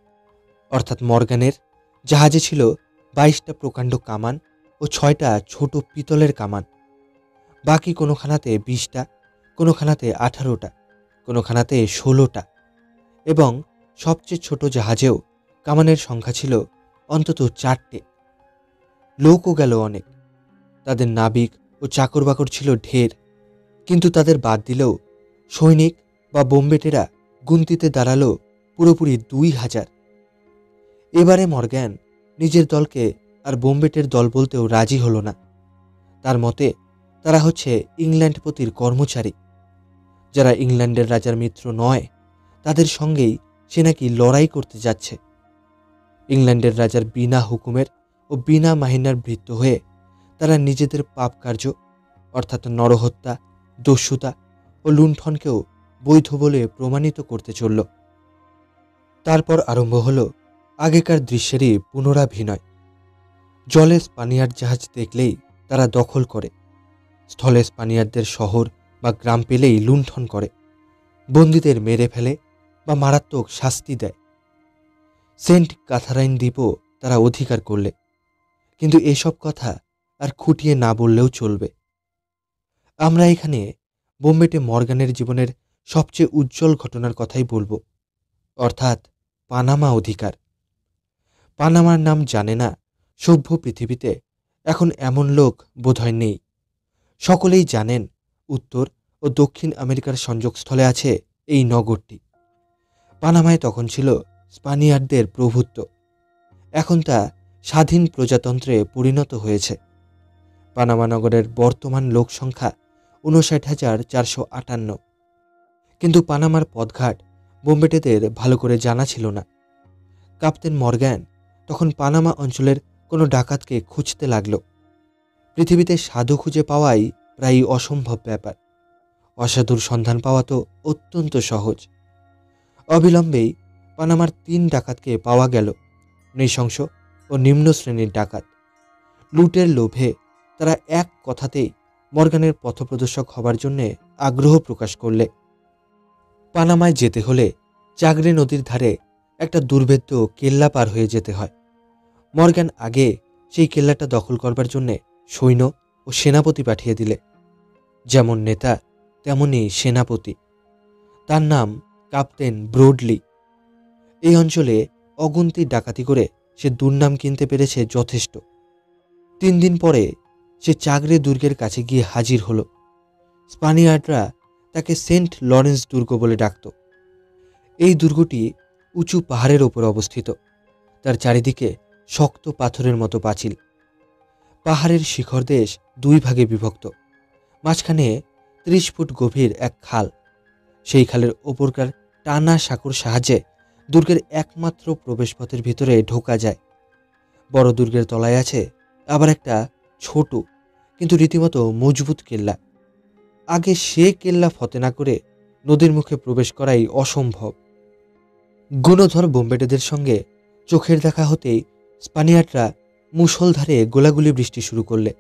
অর্থাৎ মর্গ্যানের জাহাজে ছিল ২২টা প্রকাণ্ড কামান ও ৬টা ছোট পিতলের কামান। বাকি কোনোখানাতে ২০টা, কোনোখানাতে ১৮টা, কোনোখানাতে ১৬টা, এবং সবচেয়ে ছোট জাহাজেও কামানের সংখ্যা ছিল অন্তত ৪টে। লোকও গেল অনেক, তাদের নাবিক ও চাকর-বাকর ছিল ঢের, কিন্তু তাদের বাদ দিলেও সৈনিক বা বোম্বেটেরা গুনতিতে দাঁড়ালো পুরোপুরি ২,০০০। এবারে মর্গ্যান নিজের দলকে আর বোম্বেটের দল বলতেও রাজি হলো না। তার মতে তারা হচ্ছে ইংল্যান্ডপতির কর্মচারী। যারা ইংল্যান্ডের রাজার মিত্র নয়, তাদের সঙ্গেই সে নাকি লড়াই করতে যাচ্ছে। ইংল্যান্ডের রাজার বিনা হুকুমের ও বিনা মাহিনার ভৃত্য হয়ে তারা নিজেদের পাপ কার্য অর্থাৎ নরহত্যা, দস্যুতা ও লুণ্ঠনকেও বৈধ বলে প্রমাণিত করতে চলল। তারপর আরম্ভ হলো আগেকার দৃশ্যেরই পুনরাভিনয়। জলে স্পানিয়ার্ড জাহাজ দেখলেই তারা দখল করে, স্থলে স্পানিয়ার্ডদের শহর বা গ্রাম পেলেই লুণ্ঠন করে, বন্দীদের মেরে ফেলে বা মারাত্মক শাস্তি দেয়। সেন্ট ক্যাথারাইন দ্বীপও তারা অধিকার করলে। কিন্তু এসব কথা আর খুঁটিয়ে না বললেও চলবে। আমরা এখানে বোম্বেটে মর্গ্যানের জীবনের সবচেয়ে উজ্জ্বল ঘটনার কথাই বলবো, অর্থাৎ পানামা অধিকার। পানামার নাম জানে না সভ্য পৃথিবীতে এখন এমন লোক বোধহয় নেই। সকলেই জানেন উত্তর ও দক্ষিণ আমেরিকার সংযোগস্থলে আছে এই নগরটি। পানামায় তখন ছিল স্পানিয়ার্ডদের প্রভুত্ব, এখন তা স্বাধীন প্রজাতন্ত্রে পরিণত হয়েছে। পানামা নগরের বর্তমান লোকসংখ্যা ৫৯,৪৫৮। কিন্তু পানামার পথঘাট বোম্বেটেদের ভালো করে জানা ছিল না। ক্যাপ্টেন মর্গ্যান তখন পানামা অঞ্চলের কোনো ডাকাতকে খুঁজতে লাগল। পৃথিবীতে সাধু খুঁজে পাওয়াই প্রায় অসম্ভব ব্যাপার, অসাধুর সন্ধান পাওয়া তো অত্যন্ত সহজ। অবিলম্বেই পানামার ৩ ডাকাতকে পাওয়া গেল, নৃশংস ও নিম্ন শ্রেণীর ডাকাত। লুটের লোভে তারা এক কথাতেই মর্গ্যানের পথপ্রদর্শক হবার জন্য আগ্রহ প্রকাশ করলে। পানামায় যেতে হলে চাগরে নদীর ধারে একটা দুর্ভেদ্য কেল্লা পার হয়ে যেতে হয়। মর্গ্যান আগে সেই কেল্লাটা দখল করবার জন্যে সৈন্য ও সেনাপতি পাঠিয়ে দিলে। যেমন নেতা তেমনই সেনাপতি। তার নাম ক্যাপ্টেন ব্রোডলি। এই অঞ্চলে অগুন্তি ডাকাতি করে সে দুর্নাম কিনতে পেরেছে যথেষ্ট। ৩ দিন পরে সে চাগরে দুর্গের কাছে গিয়ে হাজির হলো। স্পানিয়ার্ডরা তাকে সেন্ট লরেন্স দুর্গ বলে ডাকত। এই দুর্গটি উঁচু পাহাড়ের ওপর অবস্থিত। তার চারিদিকে শক্ত পাথরের মতো পাঁচিল। পাহাড়ের শিখরদেশ 2 ভাগে বিভক্ত। মাঝখানে 30 ফুট গভীর এক খাল। সেই খালের ওপরকার টানা সাঁকোর সাহায্যে দুর্গের একমাত্র প্রবেশপথের ভিতরে ঢোকা যায়। বড় দুর্গের তলায় আছে আবার একটা ছোট কিন্তু রীতিমতো মজবুত কেল্লা। আগে সে কেল্লা ফতে না করে নদীর মুখে প্রবেশ করাই অসম্ভব। গুণধর বোম্বেটেদের সঙ্গে চোখের দেখা হতেই স্পানিয়ার্ডরা মুষলধারে গোলাগুলি বৃষ্টি শুরু করলে।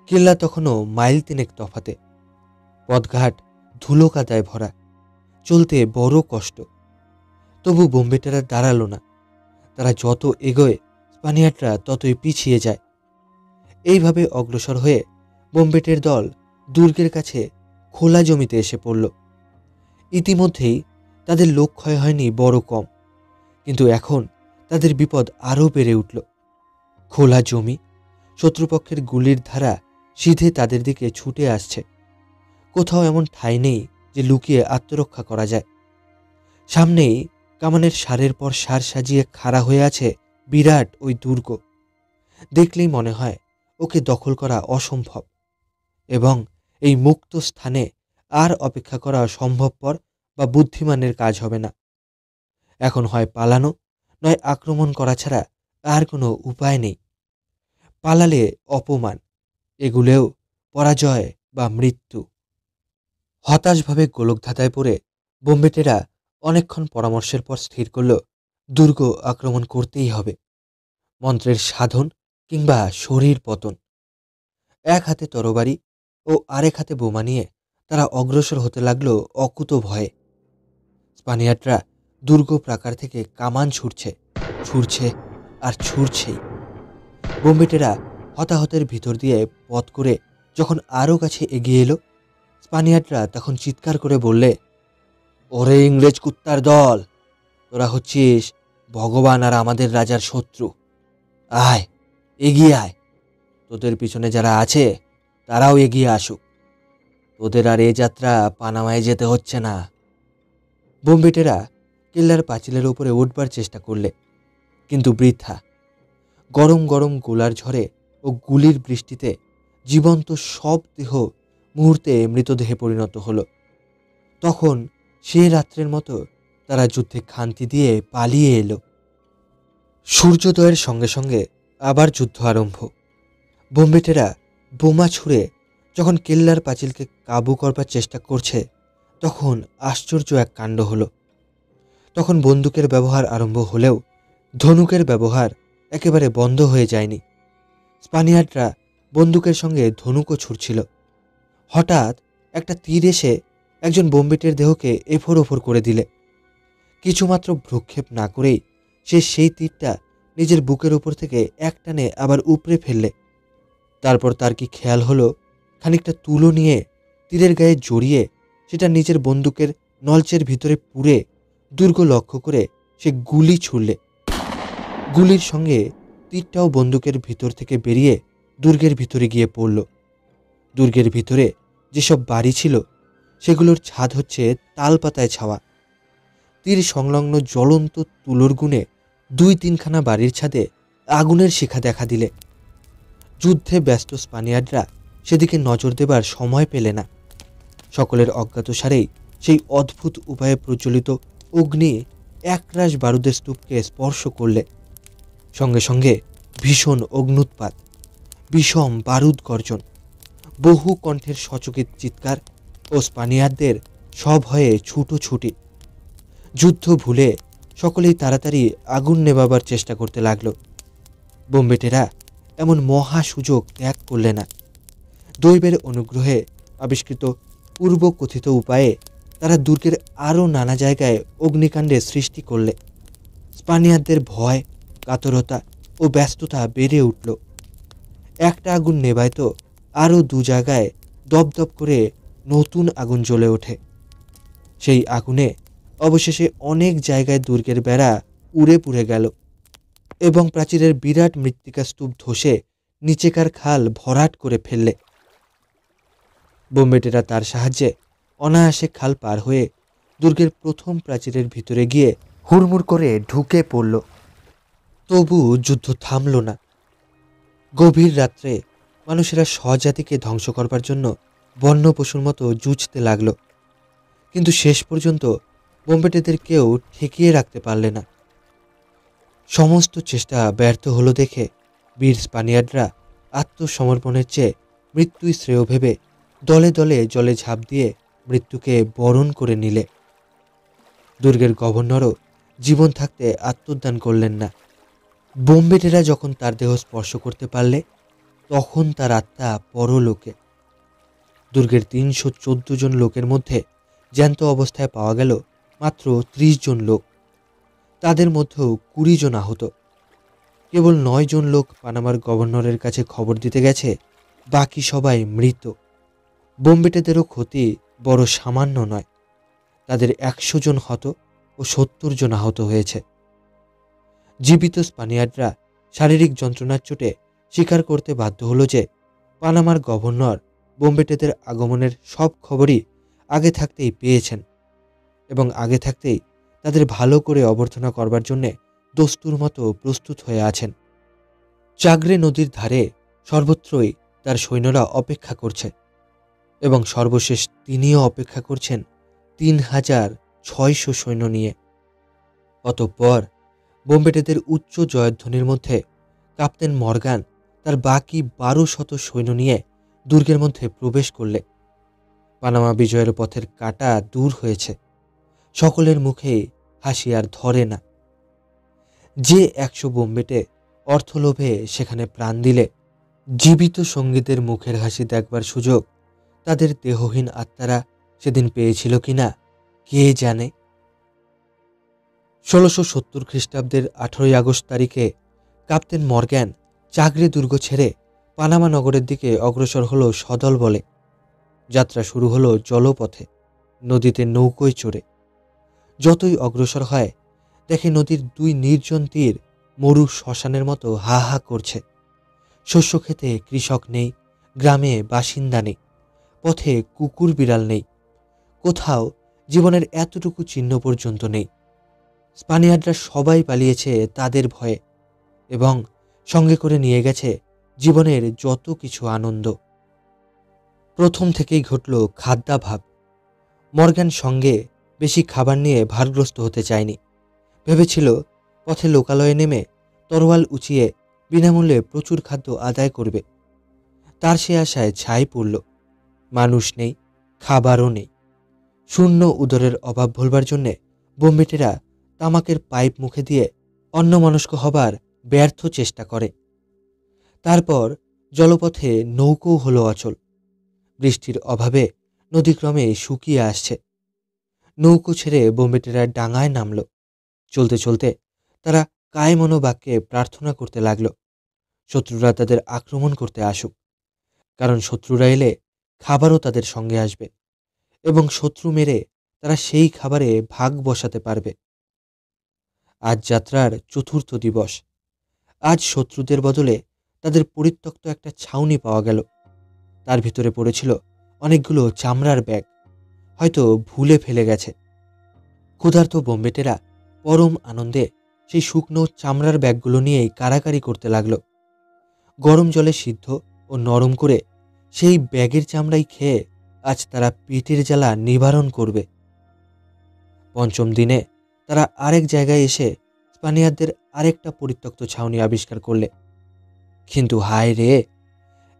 কেল্লা তখনও মাইল তিনেক তফাতে। পথঘাট ধুলো কাদায় ভরা, চলতে বড় কষ্ট। তবু বোম্বেটারা দাঁড়ালো না। তারা যত এগোয় স্পানিয়ার্ডরা ততই পিছিয়ে যায়। এইভাবে অগ্রসর হয়ে বোম্বেটের দল দুর্গের কাছে খোলা জমিতে এসে পড়ল। ইতিমধ্যেই তাদের লোক ক্ষয় হয়নি বড় কম, কিন্তু এখন তাদের বিপদ আরও বেড়ে উঠল। খোলা জমি, শত্রুপক্ষের গুলির ধারা সিধে তাদের দিকে ছুটে আসছে। কোথাও এমন ঠাঁই নেই যে লুকিয়ে আত্মরক্ষা করা যায়। সামনেই কামানের সারের পর সার সাজিয়ে খাড়া হয়ে আছে বিরাট ওই দুর্গ। দেখলেই মনে হয় ওকে দখল করা অসম্ভব, এবং এই মুক্ত স্থানে আর অপেক্ষা করা সম্ভবপর বা বুদ্ধিমানের কাজ হবে না। এখন হয় পালানো, নয় আক্রমণ করা ছাড়া আর কোনো উপায় নেই। পালালে অপমান, এগুলেও পরাজয় বা মৃত্যু। হতাশভাবে গোলকধাঁধায় পড়ে বোম্বেটেরা অনেকক্ষণ পরামর্শের পর স্থির করল দুর্গ আক্রমণ করতেই হবে, মন্ত্রের সাধন কিংবা শরীর পতন। এক হাতে তরবারি ও আরেক হাতে বোমা নিয়ে তারা অগ্রসর হতে লাগল অকুত ভয়ে। স্পানিয়ার্ডরা দুর্গ প্রাকার থেকে কামান ছুড়ছে, ছুড়ছে আর ছুড়ছেই। বোম্বেটেরা হতাহতের ভিতর দিয়ে পথ করে যখন আরও কাছে এগিয়ে এলো, স্পানিয়ার্ডরা তখন চিৎকার করে বললে, ওরে ইংরেজ কুত্তার দল, তোরা হচ্ছিস ভগবান আর আমাদের রাজার শত্রু। আয়, এগিয়ে আয়, তোদের পিছনে যারা আছে তারাও এগিয়ে আসুক। তোদের আর এ যাত্রা পানামায় যেতে হচ্ছে না। বোম্বেটেরা কেল্লার পাঁচিলের উপরে উঠবার চেষ্টা করলে, কিন্তু বৃথা। গরম গরম গোলার ঝড়ে ও গুলির বৃষ্টিতে জীবন্ত সব দেহ মুহূর্তে মৃতদেহে পরিণত হলো। তখন সে রাত্রের মতো তারা যুদ্ধে খান্তি দিয়ে পালিয়ে এলো। সূর্যোদয়ের সঙ্গে সঙ্গে আবার যুদ্ধ আরম্ভ। বোম্বেটেরা বোমা ছুঁড়ে যখন কেল্লার পাঁচিলকে কাবু করবার চেষ্টা করছে, তখন আশ্চর্য এক কাণ্ড হলো। তখন বন্দুকের ব্যবহার আরম্ভ হলেও ধনুকের ব্যবহার একেবারে বন্ধ হয়ে যায়নি। স্পানিয়ার্ডরা বন্দুকের সঙ্গে ধনুকও ছুড়ছিল। হঠাৎ একটা তীর এসে একজন বোম্বেটের দেহকে এফোর ওফোর করে দিলে। কিছুমাত্র ভ্রুক্ষেপ না করেই সে সেই তীরটা নিজের বুকের ওপর থেকে একটানে আবার উপড়ে ফেললে। তারপর তার কি খেয়াল হলো, খানিকটা তুলো নিয়ে তীরের গায়ে জড়িয়ে সেটা নিজের বন্দুকের নলচের ভিতরে পুরে দুর্গ লক্ষ্য করে সে গুলি ছুড়লে। গুলির সঙ্গে তীরটাও বন্দুকের ভিতর থেকে বেরিয়ে দুর্গের ভিতরে গিয়ে পড়ল। দুর্গের ভিতরে যেসব বাড়ি ছিল সেগুলোর ছাদ হচ্ছে তালপাতায় ছাওয়া। তীর সংলগ্ন জ্বলন্ত তুলোর গুণে 2-3খানা বাড়ির ছাদে আগুনের শিখা দেখা দিলে। যুদ্ধে ব্যস্ত স্পানিয়ার্ডরা সেদিকে নজর দেবার সময় পেলে না। সকলের অজ্ঞাতসারেই সেই অদ্ভুত উপায়ে প্রজ্বলিত অগ্নি একরাশ বারুদের স্তূপকে স্পর্শ করলে। সঙ্গে সঙ্গে ভীষণ অগ্নুৎপাত, বিষম বারুদ গর্জন, বহু কণ্ঠের সচকিত চিৎকার ও স্পানিয়ার্ডদের সভয়ে ছুটোছুটি। যুদ্ধ ভুলে সকলেই তাড়াতাড়ি আগুন নেভাবার চেষ্টা করতে লাগল। বোম্বেটেরা এমন মহা সুযোগ ত্যাগ করলে না। দৈবের অনুগ্রহে আবিষ্কৃত পূর্বকথিত উপায়ে তারা দুর্গের আরও নানা জায়গায় অগ্নিকাণ্ডের সৃষ্টি করলে। স্পানিয়ার্ডদের ভয়, কাতরতা ও ব্যস্ততা বেড়ে উঠল। একটা আগুন নেভায় তো আরও 2 জায়গায় দপদপ করে নতুন আগুন জ্বলে ওঠে। সেই আগুনে অবশেষে অনেক জায়গায় দুর্গের বেড়া উড়ে পুড়ে গেল এবং প্রাচীরের বিরাট মৃত্তিকা স্তূপ ধসে নিচেকার খাল ভরাট করে ফেললে। বোম্বেটেরা তার সাহায্যে অনায়াসে খাল পার হয়ে দুর্গের প্রথম প্রাচীরের ভিতরে গিয়ে হুড়মুড় করে ঢুকে পড়ল। তবু যুদ্ধ থামল না। গভীর রাত্রে মানুষেরা স্বজাতিকে ধ্বংস করবার জন্য বন্য পশুর মতো জুঝতে লাগল, কিন্তু শেষ পর্যন্ত বোম্বেটেদের কেউ ঠেকিয়ে রাখতে পারলে না। সমস্ত চেষ্টা ব্যর্থ হলো দেখে বীর স্পানিয়ার্ডরা আত্মসমর্পণের চেয়ে মৃত্যুই শ্রেয় ভেবে দলে দলে জলে ঝাঁপ দিয়ে মৃত্যুকে বরণ করে নিলে। দুর্গের গভর্নরও জীবন থাকতে আত্মদান করলেন না। বোম্বেটেরা যখন তার দেহ স্পর্শ করতে পারলে, তখন তার আত্মা পরলোকে। দুর্গের ৩১৪ জন লোকের মধ্যে জ্যান্ত অবস্থায় পাওয়া গেল মাত্র ৩০ জন লোক। তাদের মধ্যেও ২০ জন আহত। কেবল ৯ জন লোক পানামার গভর্নরের কাছে খবর দিতে গেছে, বাকি সবাই মৃত। বোম্বেটেদেরও ক্ষতি বড় সামান্য নয়। তাদের ১০০ জন হত ও ৭০ জন আহত হয়েছে। জীবিত স্পানিয়ার্ডরা শারীরিক যন্ত্রণার চোটে স্বীকার করতে বাধ্য হলো যে পানামার গভর্নর বোম্বেটেদের আগমনের সব খবরই আগে থাকতেই পেয়েছেন এবং আগে থাকতেই তাদের ভালো করে অভ্যর্থনা করবার জন্যে দস্তুর মতো প্রস্তুত হয়ে আছেন। চাগরে নদীর ধারে সর্বত্রই তার সৈন্যরা অপেক্ষা করছে এবং সর্বশেষ তিনিও অপেক্ষা করছেন ৩,৬০০ সৈন্য নিয়ে। অতঃপর বোম্বেটেদের উচ্চ জয়ধ্বনির মধ্যে ক্যাপ্টেন মর্গান তার বাকি ১২০০ সৈন্য নিয়ে দুর্গের মধ্যে প্রবেশ করলে পানামা বিজয়ের পথের কাঁটা দূর হয়েছে। সকলের মুখে হাসি আর ধরে না। যে ১০০ বোম্বেটে অর্থলোভে সেখানে প্রাণ দিলে জীবিত সঙ্গীদের মুখের হাসি দেখবার সুযোগ তাদের দেহহীন আত্মারা সেদিন পেয়েছিল কিনা কে জানে। ১৬৭০ খ্রিস্টাব্দের ১৮ আগস্ট তারিখে ক্যাপ্টেন মর্গ্যান চাগরে দুর্গ ছেড়ে পানামা নগরের দিকে অগ্রসর হল সদল বলে। যাত্রা শুরু হলো জলপথে, নদীতে নৌকোয় চড়ে। যতই অগ্রসর হয় দেখে নদীর ২ নির্জন তীর মরু শ্মশানের মতো হা হা করছে। শস্য খেতে কৃষক নেই, গ্রামে বাসিন্দা নেই, পথে কুকুর বিড়াল নেই, কোথাও জীবনের এতটুকু চিহ্ন পর্যন্ত নেই। স্পানিয়ার্ডরা সবাই পালিয়েছে তাদের ভয়ে এবং সঙ্গে করে নিয়ে গেছে জীবনের যত কিছু আনন্দ। প্রথম থেকেই ঘটল খাদ্যাভাব। মর্গ্যান সঙ্গে বেশি খাবার নিয়ে ভারগ্রস্ত হতে চায়নি। ভেবেছিল পথে লোকালয়ে নেমে তরোয়াল উঁচিয়ে বিনামূল্যে প্রচুর খাদ্য আদায় করবে। তার সে আশায় ছাই পড়ল। মানুষ নেই, খাবারও নেই। শূন্য উদরের অভাব ভুলবার জন্যে বোম্বেটেরা তামাকের পাইপ মুখে দিয়ে অন্যমনস্ক হবার ব্যর্থ চেষ্টা করে। তারপর জলপথে নৌকোও হলো অচল। বৃষ্টির অভাবে নদীক্রমে শুকিয়ে আসছে। নৌকো ছেড়ে বোম্বেটেরা ডাঙায় নামল। চলতে চলতে তারা কায়মনোবাক্যে প্রার্থনা করতে লাগল শত্রুরা তাদের আক্রমণ করতে আসুক, কারণ শত্রুরা এলে খাবারও তাদের সঙ্গে আসবে এবং শত্রু মেরে তারা সেই খাবারে ভাগ বসাতে পারবে। আজ যাত্রার চতুর্থ দিবস। আজ শত্রুদের বদলে তাদের পরিত্যক্ত একটা ছাউনি পাওয়া গেল। তার ভিতরে পড়েছিল অনেকগুলো চামড়ার ব্যাগ, হয়তো ভুলে ফেলে গেছে। ক্ষুধার্ত বোম্বেটেরা পরম আনন্দে সেই শুকনো চামড়ার ব্যাগগুলো নিয়েই কাড়াকাড়ি করতে লাগলো। গরম জলে সিদ্ধ ও নরম করে সেই ব্যাগের চামড়াই খেয়ে আজ তারা পেটের জ্বালা নিবারণ করবে। পঞ্চম দিনে তারা আরেক জায়গায় এসে স্পানিয়ারদের আরেকটা পরিত্যক্ত ছাউনি আবিষ্কার করলে। কিন্তু হায় রে,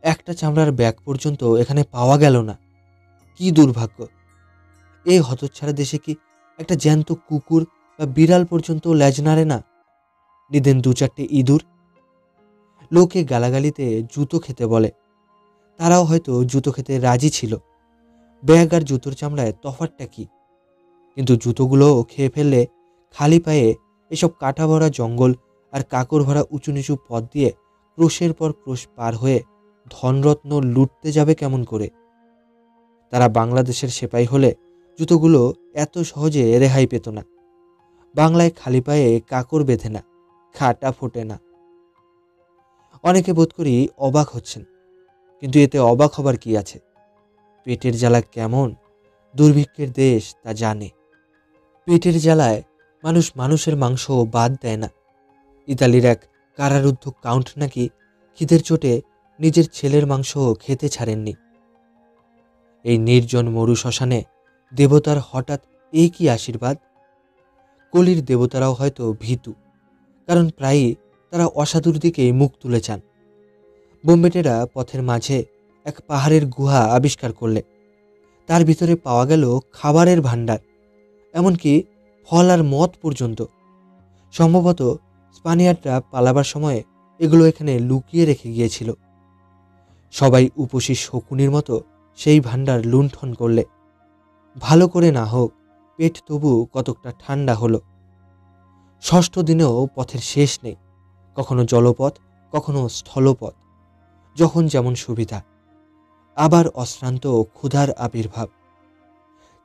একটা চামড়ার ব্যাগ পর্যন্ত এখানে পাওয়া গেল না। কি দুর্ভাগ্য! এই হতচ্ছাড়া দেশে কি একটা জ্যান্ত কুকুর বা বিড়াল পর্যন্ত লেজ নাড়ে না? নিদেন ২-৪টে ইঁদুর। লোকে গালাগালিতে জুতো খেতে বলে, তারাও হয়তো জুতো খেতে রাজি ছিল। ব্যাগ আর জুতোর চামড়ায় তফাৎটা কি? কিন্তু জুতোগুলোও খেয়ে ফেললে খালি পায়ে এসব কাটা ভরা জঙ্গল আর কাকড় ভরা উঁচু নিচু পথ দিয়ে ক্রোশের পর ক্রোশ পার হয়ে ধনরত্ন লুটতে যাবে কেমন করে? তারা বাংলাদেশের সেপাই হলে জুতোগুলো এত সহজে রেহাই পেত না। বাংলায় খালি পায়ে কাকড় বেঁধে না, কাটা ফোটে না। অনেকে বোধ করি অবাক হচ্ছেন, কিন্তু এতে অবাক হবার কি আছে? পেটের জ্বালা কেমন দুর্ভিক্ষের দেশ তা জানে। পেটের জ্বালায় মানুষ মানুষের মাংস বাদ দেয় না। ইতালির এক কারারুদ্ধ কাউন্ট নাকি খিদের চোটে নিজের ছেলের মাংস খেতে ছাড়েননি। এই নির্জন মরু শ্মশানে দেবতার হঠাৎ এই কি আশীর্বাদ? কলির দেবতারাও হয়তো ভীতু, কারণ প্রায়ই তারা অসাধুর দিকে মুখ তুলে চান। বোম্বেটেরা পথের মাঝে এক পাহাড়ের গুহা আবিষ্কার করলে। তার ভিতরে পাওয়া গেল খাবারের ভাণ্ডার, এমনকি ফল আর মদ পর্যন্ত। সম্ভবত স্পানিয়ার্ডরা পালাবার সময়ে এগুলো এখানে লুকিয়ে রেখে গিয়েছিল। সবাই উপসী শকুনির মতো সেই ভাণ্ডার লুণ্ঠন করলে। ভালো করে না হোক, পেট তবু কতকটা ঠান্ডা হলো। ষষ্ঠ দিনেও পথের শেষ নেই, কখনো জলপথ, কখনো স্থলপথ, যখন যেমন সুবিধা। আবার অশ্রান্ত ক্ষুধার আবির্ভাব।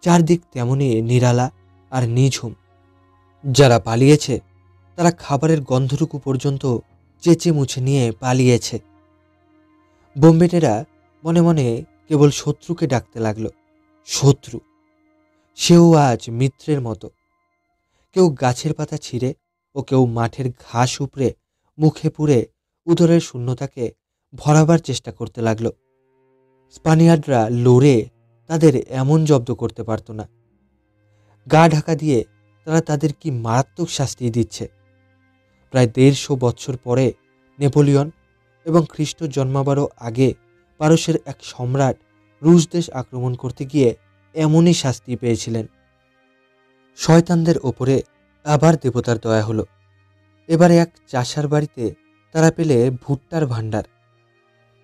চারদিক তেমনি নিরালা আর নিঝুম। যারা পালিয়েছে তারা খাবারের গন্ধটুকু পর্যন্ত চেঁচে মুছে নিয়ে পালিয়েছে। বোম্বেটেরা মনে মনে কেবল শত্রুকে ডাকতে লাগলো, শত্রু। সেও আজ মিত্রের মতো। কেউ গাছের পাতা ছিঁড়ে ও কেউ মাঠের ঘাস উপড়ে মুখে পুরে উদরের শূন্যতাকে ভরাবার চেষ্টা করতে লাগলো। স্পানিয়ার্ডরা লড়ে তাদের এমন জব্দ করতে পারত না। গা ঢাকা দিয়ে তারা তাদের কি মারাত্মক শাস্তি দিচ্ছে। প্রায় 150 বছর পরে নেপোলিয়ন এবং খ্রিস্ট জন্মাবারও আগে পারস্যের এক সম্রাট রুশ দেশ আক্রমণ করতে গিয়ে এমনই শাস্তি পেয়েছিলেন। শয়তানদের ওপরে আবার দেবতার দয়া হলো। এবারে এক চাষার বাড়িতে তারা পেলে ভুট্টার ভাণ্ডার।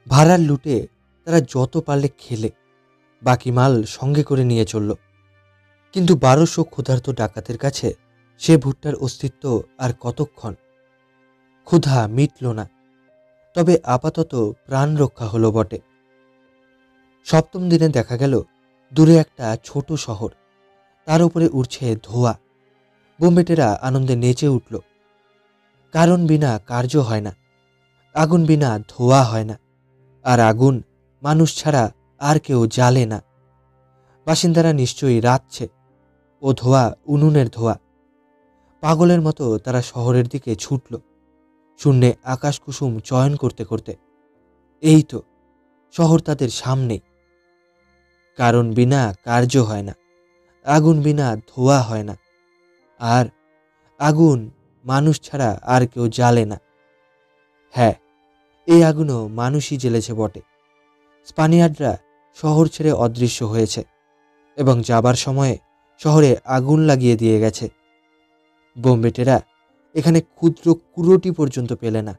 ভাড়ার লুটে তারা যত পারলে খেলে, বাকি মাল সঙ্গে করে নিয়ে চলল। কিন্তু 1200 ক্ষুধার্ত ডাকাতের কাছে সে ভুট্টার অস্তিত্ব আর কতক্ষণ। ক্ষুধা মিটল না, তবে আপাতত প্রাণ রক্ষা হলো বটে। সপ্তম দিনে দেখা গেল দূরে একটা ছোট শহর, তার উপরে উঠছে ধোঁয়া। বোম্বেটেরা আনন্দে নেচে উঠল। কারণ বিনা কার্য হয় না, আগুন বিনা ধোঁয়া হয় না, আর আগুন মানুষ ছাড়া আর কেউ জ্বালে না। বাসিন্দারা নিশ্চয়ই রাতছে, ও ধোঁয়া উনুনের ধোঁয়া। পাগলের মতো তারা শহরের দিকে ছুটল, শূন্যে আকাশ কুসুম চয়ন করতে করতে। এই তো শহর তাদের সামনে। কারণ বিনা কার্য হয় না, আগুন বিনা ধোঁয়া হয় না, আর আগুন মানুষ ছাড়া আর কেউ জ্বালে না। হ্যাঁ, এই আগুনও মানুষই জ্বেলেছে বটে। স্পানিয়ার্ডরা শহর ছেড়ে অদৃশ্য হয়েছে এবং যাবার সময়ে শহরে আগুন লাগিয়ে দিয়ে গেছে। বোম্বেটেরা এখানে ক্ষুদ্র কুড়োটি পর্যন্ত পেলে না।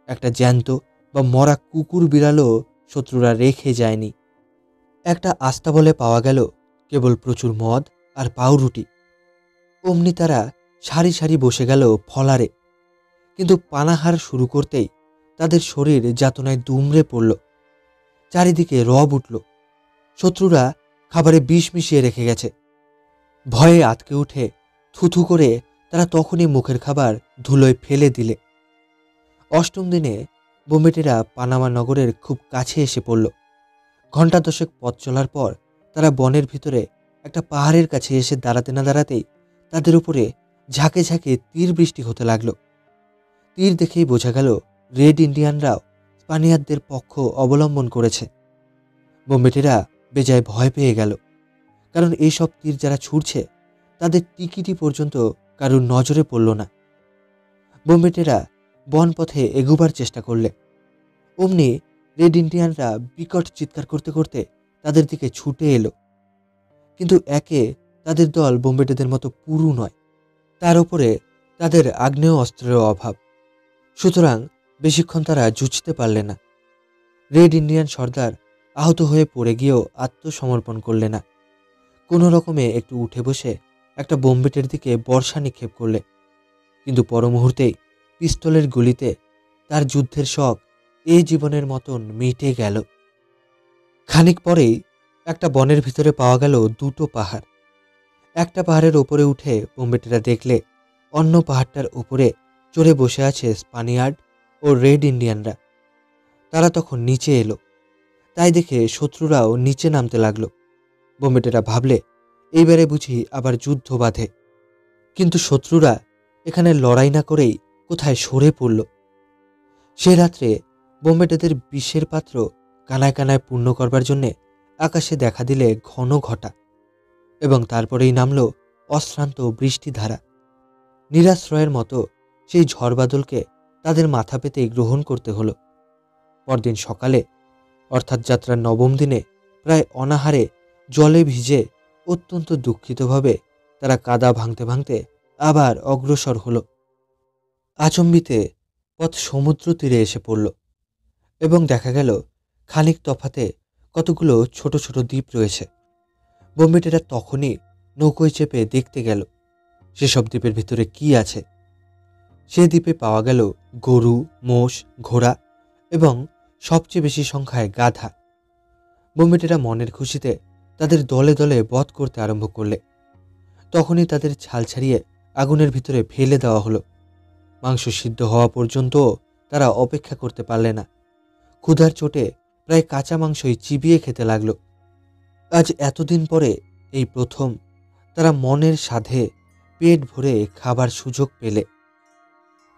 একটা জ্যান্ত বা মরা কুকুর বিড়ালও শত্রুরা রেখে যায়নি। একটা আস্তাবলে পাওয়া গেল কেবল প্রচুর মদ আর পাউরুটি। অমনি তারা সারি সারি বসে গেল ফলারে। কিন্তু পানাহার শুরু করতেই তাদের শরীর যাতনায় দুমড়ে পড়ল। চারিদিকে রব উঠল। শত্রুরা খাবারে বিষ মিশিয়ে রেখে গেছে। ভয়ে আতকে উঠে থুথু করে তারা তখনই মুখের খাবার ধুলোয় ফেলে দিলে। অষ্টম দিনে বোম্বেটেরা পানামা নগরের খুব কাছে এসে পড়ল। ঘণ্টা 10 পথ চলার পর তারা বনের ভিতরে একটা পাহাড়ের কাছে এসে দাঁড়াতে না দাঁড়াতেই তাদের উপরে ঝাঁকে ঝাঁকে তীর বৃষ্টি হতে লাগলো। তীর দেখেই বোঝা গেল রেড ইন্ডিয়ানরাও স্পানিয়ারদের পক্ষ অবলম্বন করেছে। বোম্বেটেরা বেজায় ভয় পেয়ে গেল, কারণ এইসব তীর যারা ছুড়ছে তাদের টিকিটি পর্যন্ত কারুর নজরে পড়ল না। বোম্বেটেরা বনপথে এগোবার চেষ্টা করলে অমনি রেড ইন্ডিয়ানরা বিকট চিৎকার করতে করতে তাদের দিকে ছুটে এলো। কিন্তু একে তাদের দল বোম্বেটেদের মতো পুরু নয়, তার উপরে তাদের আগ্নেয় অস্ত্রের অভাব। সুতরাং বেশিক্ষণ তারা জুঝতে পারলে না। রেড ইন্ডিয়ান সর্দার আহত হয়ে পড়ে গিয়েও আত্মসমর্পণ করলে না। কোনো রকমে একটু উঠে বসে একটা বোম্বেটের দিকে বর্ষা নিক্ষেপ করলে, কিন্তু পর মুহূর্তেই পিস্তলের গুলিতে তার যুদ্ধের শখ এই জীবনের মতন মিটে গেল। খানিক পরেই একটা বনের ভিতরে পাওয়া গেল দুটো পাহাড়। একটা পাহাড়ের ওপরে উঠে বোম্বেটেরা দেখলে অন্য পাহাড়টার উপরে চড়ে বসে আছে স্পানিয়ার্ড ও রেড ইন্ডিয়ানরা। তারা তখন নিচে এলো, তাই দেখে শত্রুরাও নিচে নামতে লাগলো। বোম্বেটেরা ভাবলে এইবারে বুঝি আবার যুদ্ধ বাঁধে। কিন্তু শত্রুরা এখানে লড়াই না করেই কোথায় সরে পড়ল। সে রাত্রে বোম্বেটেদের বিষের পাত্র কানায় কানায় পূর্ণ করবার জন্যে আকাশে দেখা দিলে ঘন ঘটা, এবং তারপরেই নামল অশ্রান্ত বৃষ্টিধারা। নিরাশ্রয়ের মতো সেই ঝড় বাদলকে তাদের মাথা পেতেই গ্রহণ করতে হলো। পরদিন সকালে, অর্থাৎ যাত্রার নবম দিনে, প্রায় অনাহারে জলে ভিজে অত্যন্ত দুঃখিতভাবে তারা কাদা ভাঙতে ভাঙতে আবার অগ্রসর হলো। আচম্বিতে পথ সমুদ্র তীরে এসে পড়ল এবং দেখা গেল খানিক তফাতে কতগুলো ছোট ছোট দ্বীপ রয়েছে। বোম্বেটেরা তখনই নৌকোয় চেপে দেখতে গেল সেসব দ্বীপের ভিতরে কি আছে। সে দ্বীপে পাওয়া গেল গরু, মোষ, ঘোড়া এবং সবচেয়ে বেশি সংখ্যায় গাধা। বোম্বেটেরা মনের খুশিতে তাদের দলে দলে বধ করতে আরম্ভ করলে। তখনই তাদের ছাল ছাড়িয়ে আগুনের ভিতরে ফেলে দেওয়া হলো। মাংস সিদ্ধ হওয়া পর্যন্ত তারা অপেক্ষা করতে পারলে না। ক্ষুধার চোটে প্রায় কাঁচা মাংসই চিবিয়ে খেতে লাগলো। আজ এতদিন পরে এই প্রথম তারা মনের সাধে পেট ভরে খাবার সুযোগ পেলে।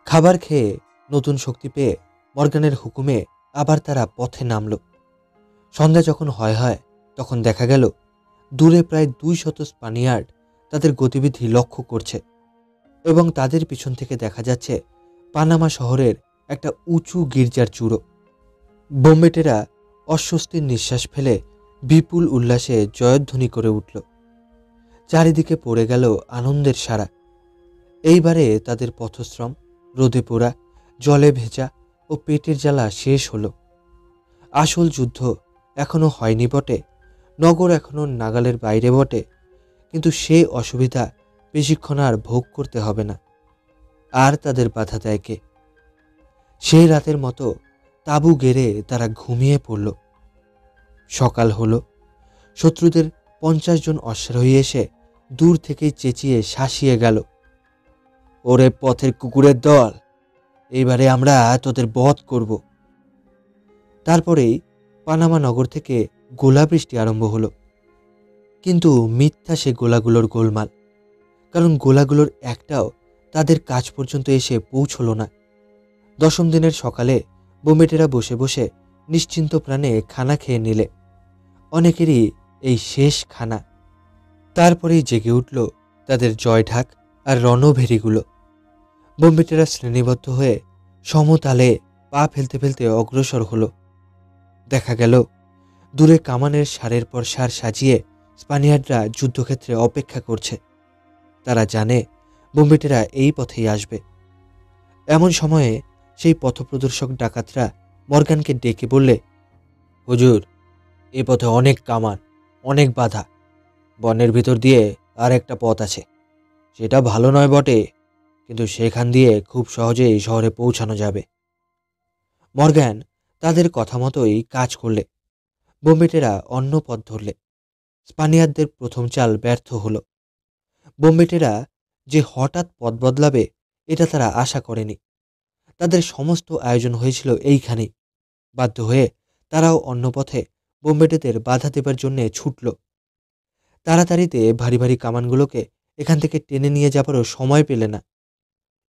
খাবার খেয়ে নতুন শক্তি পেয়ে মর্গানের হুকুমে আবার তারা পথে নামল। সন্ধ্যা যখন হয় তখন দেখা গেল দূরে প্রায় 200 স্পানিয়ার্ড তাদের গতিবিধি লক্ষ্য করছে এবং তাদের পিছন থেকে দেখা যাচ্ছে পানামা শহরের একটা উঁচু গির্জার চূড়ো। বোম্বেটেরা অস্বস্তির নিঃশ্বাস ফেলে বিপুল উল্লাসে জয়ধ্বনি করে উঠল। চারিদিকে পড়ে গেল আনন্দের সারা। এইবারে তাদের পথশ্রম, রোদে পোড়া, জলে ভেজা ও পেটের জ্বালা শেষ হলো। আসল যুদ্ধ এখনো হয়নি বটে, নগর এখনো নাগালের বাইরে বটে, কিন্তু সে অসুবিধা বেশিক্ষণ আর ভোগ করতে হবে না। আর তাদের বাধা দেয় কে? সেই রাতের মতো তাঁবু গেড়ে তারা ঘুমিয়ে পড়ল। সকাল হলো। শত্রুদের 50 জন অশ্বারোহী এসে দূর থেকেই চেঁচিয়ে শাসিয়ে গেল, ওরে পথের কুকুরের দল, এইবারে আমরা তোদের বধ করব। তারপরেই পানামা নগর থেকে গোলাবৃষ্টি আরম্ভ হলো। কিন্তু মিথ্যা সে গোলাগুলোর গোলমাল, কারণ গোলাগুলোর একটাও তাদের কাছ পর্যন্ত এসে পৌঁছল না। 10ম দিনের সকালে বোম্বেটেরা বসে বসে নিশ্চিন্ত প্রাণে খানা খেয়ে নিলে। অনেকেরই এই শেষ খানা। তারপরেই জেগে উঠল তাদের জয়ঢাক আর রণভেরিগুলো। বোম্বেটেরা শ্রেণীবদ্ধ হয়ে সমতালে পা ফেলতে ফেলতে অগ্রসর হলো। দেখা গেল দূরে কামানের সারের পর সার সাজিয়ে স্পানিয়ার্ডরা যুদ্ধক্ষেত্রে অপেক্ষা করছে। তারা জানে বোম্বেটেরা এই পথেই আসবে। এমন সময়ে সেই পথপ্রদর্শক ডাকাতরা মর্গানকে ডেকে বললে, হুজুর, এ পথে অনেক কামান, অনেক বাধা। বনের ভিতর দিয়ে আর একটা পথ আছে, সেটা ভালো নয় বটে, কিন্তু সেখান দিয়ে খুব সহজেই শহরে পৌঁছানো যাবে। মর্গান তাদের কথা মতোই কাজ করলে। বোম্বেটেরা অন্য পথ ধরলে। স্পানিয়ারদের প্রথম চাল ব্যর্থ হলো। বোম্বেটেরা যে হঠাৎ পথ বদলাবে এটা তারা আশা করেনি। তাদের সমস্ত আয়োজন হয়েছিল এইখানেই। বাধ্য হয়ে তারাও অন্য পথে বোম্বেটেদের বাধা দেবার জন্য ছুটল। তাড়াতাড়িতে ভারী ভারী কামানগুলোকে এখান থেকে টেনে নিয়ে যাবারও সময় পেলে না।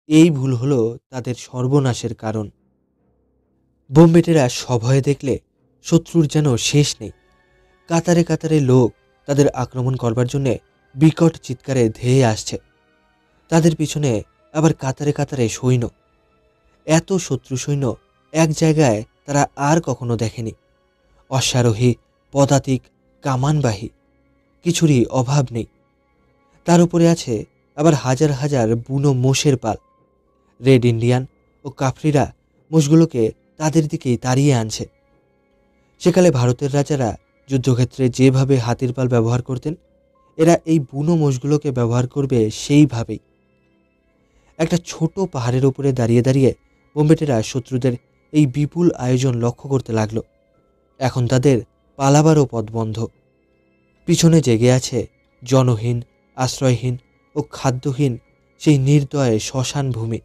এই ভুল হলো তাদের সর্বনাশের কারণ। বোম্বেটেরা সভয়ে দেখলে শত্রুর যেন শেষ নেই। কাতারে কাতারে লোক তাদের আক্রমণ করবার জন্যে বিকট চিৎকারে ধেয়ে আসছে। তাদের পিছনে আবার কাতারে কাতারে সৈন্য। এত শত্রু সৈন্য এক জায়গায় তারা আর কখনো দেখেনি। অশ্বারোহী, পদাতিক, কামানবাহী, কিছুরই অভাব নেই। তার উপরে আছে আবার হাজার হাজার বুনো মোষের পাল। রেড ইন্ডিয়ান ও কাফরিরা মোষগুলোকে তাদের দিকেই তাড়িয়ে আনছে। সেকালে ভারতের রাজারা যুদ্ধক্ষেত্রে যেভাবে হাতির পাল ব্যবহার করতেন, এরা এই বুনো মোষগুলোকে ব্যবহার করবে সেইভাবেই। একটা ছোট পাহাড়ের উপরে দাঁড়িয়ে দাঁড়িয়ে বোম্বেটেরা শত্রুদের এই বিপুল আয়োজন লক্ষ্য করতে লাগলো। এখন তাদের পালাবারও পথ বন্ধ। পিছনে জেগে আছে জনহীন, আশ্রয়হীন ও খাদ্যহীন সেই নির্দয় শ্মশান ভূমি।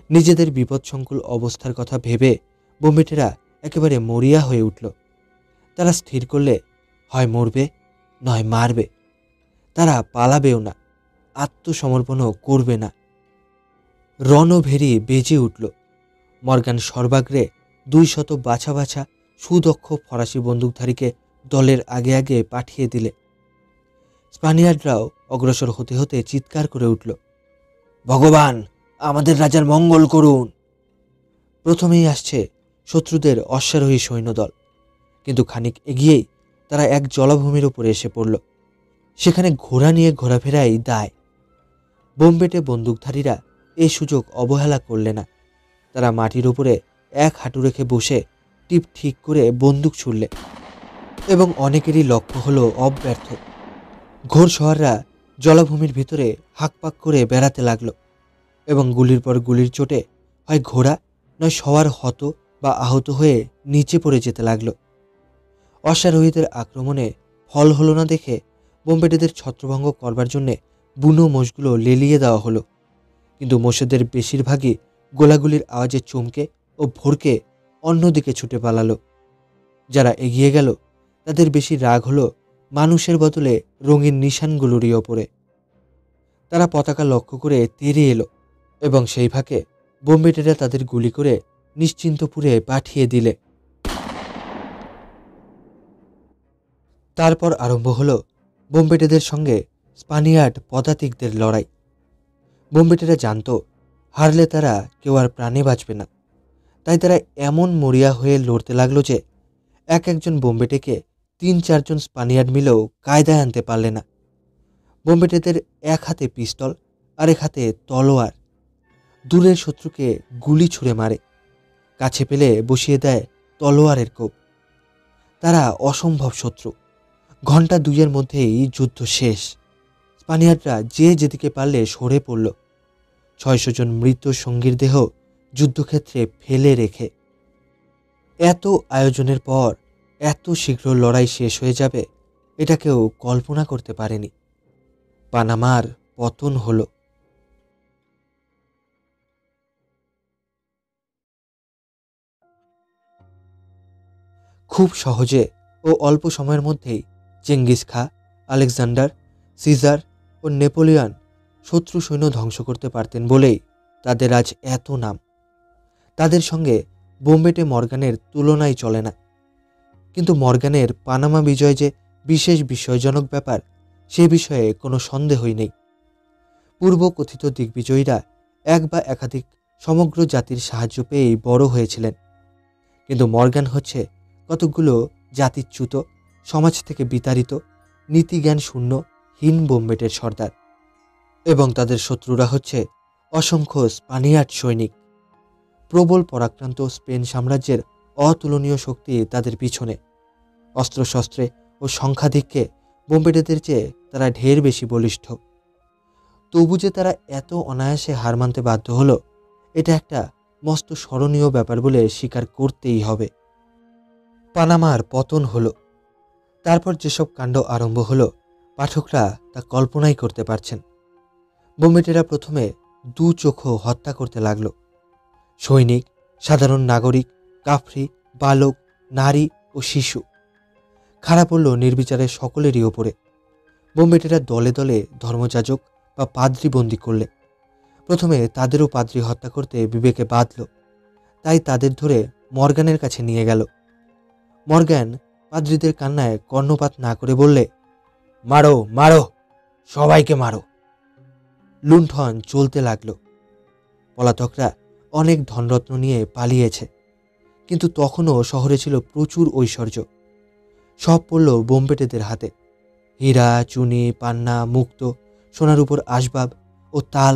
নিজেদের বিপদসংকুল অবস্থার কথা ভেবে বোম্বেটেরা একেবারে মরিয়া হয়ে উঠল। তারা স্থির করলে হয় মরবে নয় মারবে। তারা পালাবেও না, আত্মসমর্পণও করবে না। রণভেরি বেজে উঠল। মর্গান সর্বাগ্রে 200 বাছা বাছা সুদক্ষ ফরাসি বন্দুকধারীকে দলের আগে আগে পাঠিয়ে দিলে। স্পানিয়ার্ডরাও অগ্রসর হতে হতে চিৎকার করে উঠল, ভগবান, আমাদের রাজার মঙ্গল করুন। প্রথমেই আসছে শত্রুদের অশ্বারোহী সৈন্যদল, কিন্তু খানিক এগিয়েই তারা এক জলাভূমির উপরে এসে পড়ল। সেখানে ঘোড়া নিয়ে ঘোরাফেরাই দায়। বোম্বেটে বন্দুকধারীরা এই সুযোগ অবহেলা করলে না। তারা মাটির উপরে এক হাঁটু রেখে বসে টিপ ঠিক করে বন্দুক ছুড়লে এবং অনেকেরই লক্ষ্য হলো অব্যর্থ। ঘোরসওয়াররা জলাভূমির ভিতরে হাঁকপাক করে বেড়াতে লাগলো এবং গুলির পর গুলির চোটে হয় ঘোড়া নয় সওয়ার হত বা আহত হয়ে নিচে পড়ে যেতে লাগলো। অশ্বারোহীদের আক্রমণে ফল হলো না দেখে বোম্বেটেদের ছত্রভঙ্গ করবার জন্যে বুনো মোষগুলো লেলিয়ে দেওয়া হলো, কিন্তু মোষেদের বেশিরভাগই গোলাগুলির আওয়াজে চমকে ও ভড়কে অন্যদিকে ছুটে পালালো। যারা এগিয়ে গেল তাদের বেশি রাগ হলো মানুষের বদলে রঙিন নিশানগুলোরই ওপরে। তারা পতাকা লক্ষ্য করে তেড়ে এলো এবং সেই ফাঁকে বোম্বেটেরা তাদের গুলি করে নিশ্চিন্তপুরে পাঠিয়ে দিলে। তারপর আরম্ভ হলো বোম্বেটেদের সঙ্গে স্পানিয়ার্ড পদাতিকদের লড়াই। বোম্বেটেরা জানত হারলে তারা কেউ আর প্রাণে বাঁচবে না, তাই তারা এমন মরিয়া হয়ে লড়তে লাগলো যে একজন বোম্বেটেকে 3-4 জন স্পানিয়ার্ড মিলেও কায়দায় আনতে পারলে না। বোম্বেটেদের এক হাতে পিস্তল আর এক হাতে তলোয়ার। দূরের শত্রুকে গুলি ছুঁড়ে মারে, কাছে পেলে বসিয়ে দেয় তলোয়ারের কোপ। তারা অসম্ভব শত্রু। ঘণ্টা 2-এর মধ্যেই যুদ্ধ শেষ। স্পানিয়ার্ডরা যে যেদিকে পারলে সরে পড়ল, 600 জন মৃত সঙ্গীর দেহ যুদ্ধক্ষেত্রে ফেলে রেখে। এত আয়োজনের পর এত শীঘ্র লড়াই শেষ হয়ে যাবে এটা কেউ কল্পনা করতে পারেনি। পানামার পতন হলো। খুব সহজে ও অল্প সময়ের মধ্যেই চেঙ্গিস খা, আলেকজান্ডার, সিজার ও নেপোলিয়ন শত্রু সৈন্য ধ্বংস করতে পারতেন বলেই তাদের আজ এত নাম। তাদের সঙ্গে বোম্বেটে মর্গানের তুলনাই চলে না। কিন্তু মর্গানের পানামা বিজয় যে বিশেষ বিস্ময়জনক ব্যাপার, সে বিষয়ে কোনো সন্দেহই নেই। পূর্ব কথিত দিগ্বিজয়ীরা এক বা একাধিক সমগ্র জাতির সাহায্য পেয়েই বড় হয়েছিলেন, কিন্তু মর্গান হচ্ছে কতকগুলো জাতিচ্যুত, সমাজ থেকে বিতাড়িত, নীতিজ্ঞান শূন্য হীন বোম্বেটের সর্দার। এবং তাদের শত্রুরা হচ্ছে অসংখ্য স্পানিয়ার্ড সৈনিক। প্রবল পরাক্রান্ত স্পেন সাম্রাজ্যের অতুলনীয় শক্তি তাদের পিছনে। অস্ত্রশস্ত্রে ও সংখ্যাধিক্যে বোম্বেটেদের চেয়ে তারা ঢের বেশি বলিষ্ঠ। তবু যে তারা এত অনায়াসে হার মানতে বাধ্য হলো, এটা একটা মস্ত স্মরণীয় ব্যাপার বলে স্বীকার করতেই হবে। পানামার পতন হলো। তারপর যেসব কাণ্ড আরম্ভ হলো, পাঠকরা তা কল্পনাই করতে পারছেন। বোম্বেটেরা প্রথমে 2 চোখো হত্যা করতে লাগলো। সৈনিক, সাধারণ নাগরিক, কাফরি, বালক, নারী ও শিশু খারাপ পড়ল নির্বিচারে সকলেরই ওপরে। বোম্বেটেরা দলে দলে ধর্মযাজক বা পাদ্রি বন্দি করলে। প্রথমে তাদেরও পাদ্রি হত্যা করতে বিবেকে বাঁধল, তাই তাদের ধরে মর্গানের কাছে নিয়ে গেল। মর্গান পাদ্রিদের কান্নায় কর্ণপাত না করে বললে, মারো মারো, সবাইকে মারো। লুণ্ঠন চলতে লাগলো। পলাতকরা অনেক ধনরত্ন নিয়ে পালিয়েছে, কিন্তু তখনও শহরে ছিল প্রচুর ঐশ্বর্য। সব পড়ল বোম্বেটেদের হাতে। হীরা, চুনি, পান্না, মুক্তো, সোনার উপর আসবাব ও তাল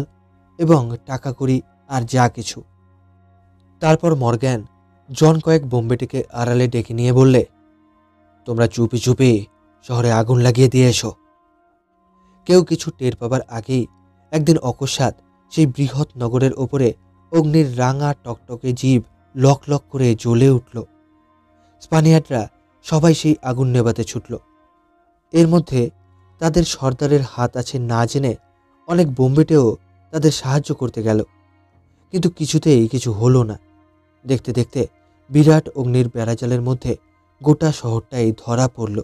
এবং টাকা কড়ি আর যা কিছু। তারপর মর্গান জন কয়েক বোম্বেটেকে আড়ালে ডেকে নিয়ে বললে, তোমরা চুপি চুপি শহরে আগুন লাগিয়ে দিয়ে এসো। কেউ কিছু টের পাবার আগেই একদিন অকস্মাৎ সেই বৃহৎ নগরের ওপরে অগ্নির রাঙা টকটকে জীব লক লক করে জ্বলে উঠল। স্পানিয়ার্ডরা সবাই সেই আগুন নেভাতে ছুটল। এর মধ্যে তাদের সর্দারের হাত আছে না জেনে অনেক বোম্বেটেও তাদের সাহায্য করতে গেল, কিন্তু কিছুতেই কিছু হলো না। দেখতে দেখতে বিরাট অগ্নির বেড়াজালের মধ্যে গোটা শহরটাই ধরা পড়ল।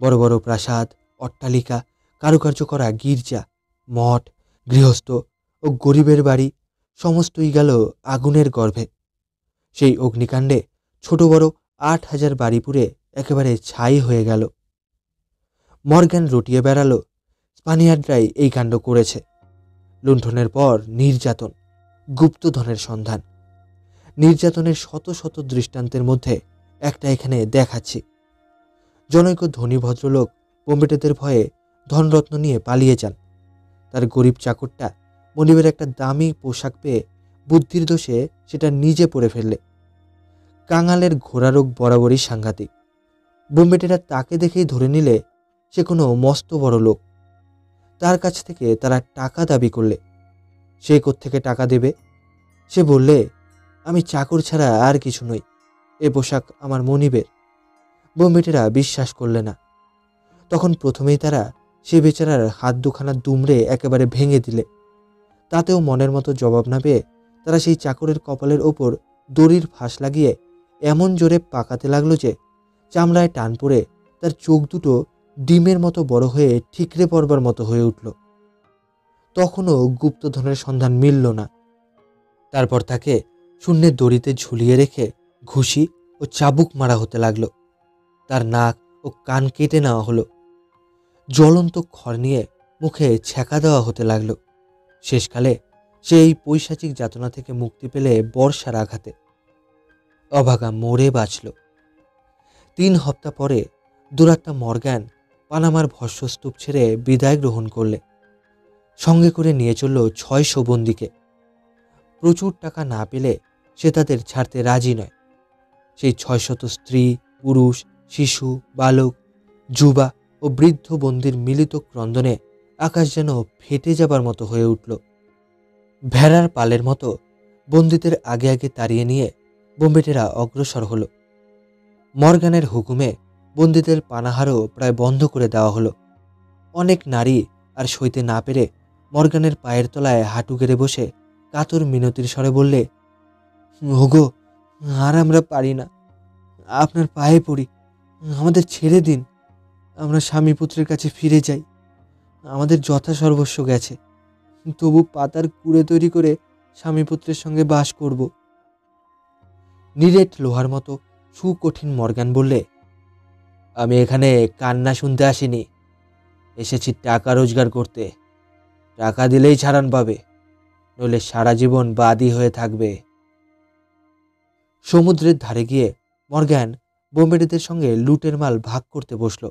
বড় বড় প্রাসাদ, অট্টালিকা, কারুকার্য করা গির্জা, মঠ, গৃহস্থ ও গরিবের বাড়ি সমস্তই গেল আগুনের গর্ভে। সেই অগ্নিকাণ্ডে ছোট বড় 8,000 বাড়ি পুড়ে একেবারে ছাই হয়ে গেল। মর্গান রটিয়ে বেড়ালো স্পানিয়ার্ডরাই এই কাণ্ড করেছে। লুণ্ঠনের পর নির্যাতন, গুপ্তধনের সন্ধান। নির্যাতনের শত শত দৃষ্টান্তের মধ্যে একটা এখানে দেখাচ্ছি। জনৈক ধনী ভদ্রলোক বোম্বেটেদের ভয়ে ধনরত্ন নিয়ে পালিয়ে যান। তার গরিব চাকরটা মনিবের একটা দামি পোশাক পেয়ে বুদ্ধির দোষে সেটা নিজে পরে ফেললে। কাঙালের ঘোড়ারোগ বরাবরই সাংঘাতিক। বোম্বেটেরা তাকে দেখেই ধরে নিলে সে কোনো মস্ত বড় লোক। তার কাছ থেকে তারা টাকা দাবি করলে সে কোত্থেকে টাকা দেবে? সে বললে, আমি চাকর ছাড়া আর কিছু নই, এ পোশাক আমার মনিবের। বোম্বেটেরা বিশ্বাস করলে না। তখন প্রথমেই তারা সে বেচারার হাত দুখানা দুমড়ে একেবারে ভেঙে দিলে। তাতেও মনের মতো জবাব না পেয়ে তারা সেই চাকরের কপালের ওপর দড়ির ফাঁস লাগিয়ে এমন জোরে পাকাতে লাগলো যে চামড়ায় টান পড়ে তার চোখ দুটো ডিমের মতো বড় হয়ে ঠিকরে পড়বার মতো হয়ে উঠল। তখনও গুপ্তধনের সন্ধান মিলল না। তারপর তাকে শূন্যের দড়িতে ঝুলিয়ে রেখে ঘুষি ও চাবুক মারা হতে লাগলো। তার নাক ও কান কেটে নেওয়া হলো। জ্বলন্ত খড় নিয়ে মুখে ছ্যাঁকা দেওয়া হতে লাগলো। শেষকালে সে এই পৈশাচিক যাতনা থেকে মুক্তি পেলে বর্ষার আঘাতে অভাগা মরে বাঁচল। 3 হপ্তা পরে দুরাত্মা মর্গ্যান পানামার ভস্মস্তূপ ছেড়ে বিদায় গ্রহণ করলে। সঙ্গে করে নিয়ে চলল 600 বন্দীকে। প্রচুর টাকা না পেলে সে তাদের ছাড়তে রাজি নয়। সেই 600 স্ত্রী, পুরুষ, শিশু, বালক, যুবা ও বৃদ্ধ বন্দির মিলিত ক্রন্দনে আকাশ যেন ফেটে যাবার মতো হয়ে উঠল। ভেড়ার পালের মতো বন্দীদের আগে আগে তাড়িয়ে নিয়ে বোম্বেটেরা অগ্রসর হল। মর্গানের হুকুমে বন্দীদের পানাহারও প্রায় বন্ধ করে দেওয়া হলো। অনেক নারী আর সইতে না পেরে মর্গানের পায়ের তলায় হাঁটু গেড়ে বসে কাতর মিনতির স্বরে বললে, ওগো, আর আমরা পারি না, আপনার পায়ে পড়ি, আমাদের ছেড়ে দিন, আমরা স্বামী পুত্রের কাছে ফিরে যাই। আমাদের যথা সর্বস্ব গেছে, তবু পাতার কুড়ে তৈরি করে স্বামী পুত্রের সঙ্গে বাস করব। নিরেট লোহার মতো সুকঠিন মর্গান বললে, আমি এখানে কান্না শুনতে আসিনি, এসেছি টাকা রোজগার করতে। টাকা দিলেই ছাড়ান পাবে, নইলে সারা জীবন বাদী হয়ে থাকবে। সমুদ্রের ধারে গিয়ে মর্গ্যান বোম্বেটেদের সঙ্গে লুটের মাল ভাগ করতে বসল।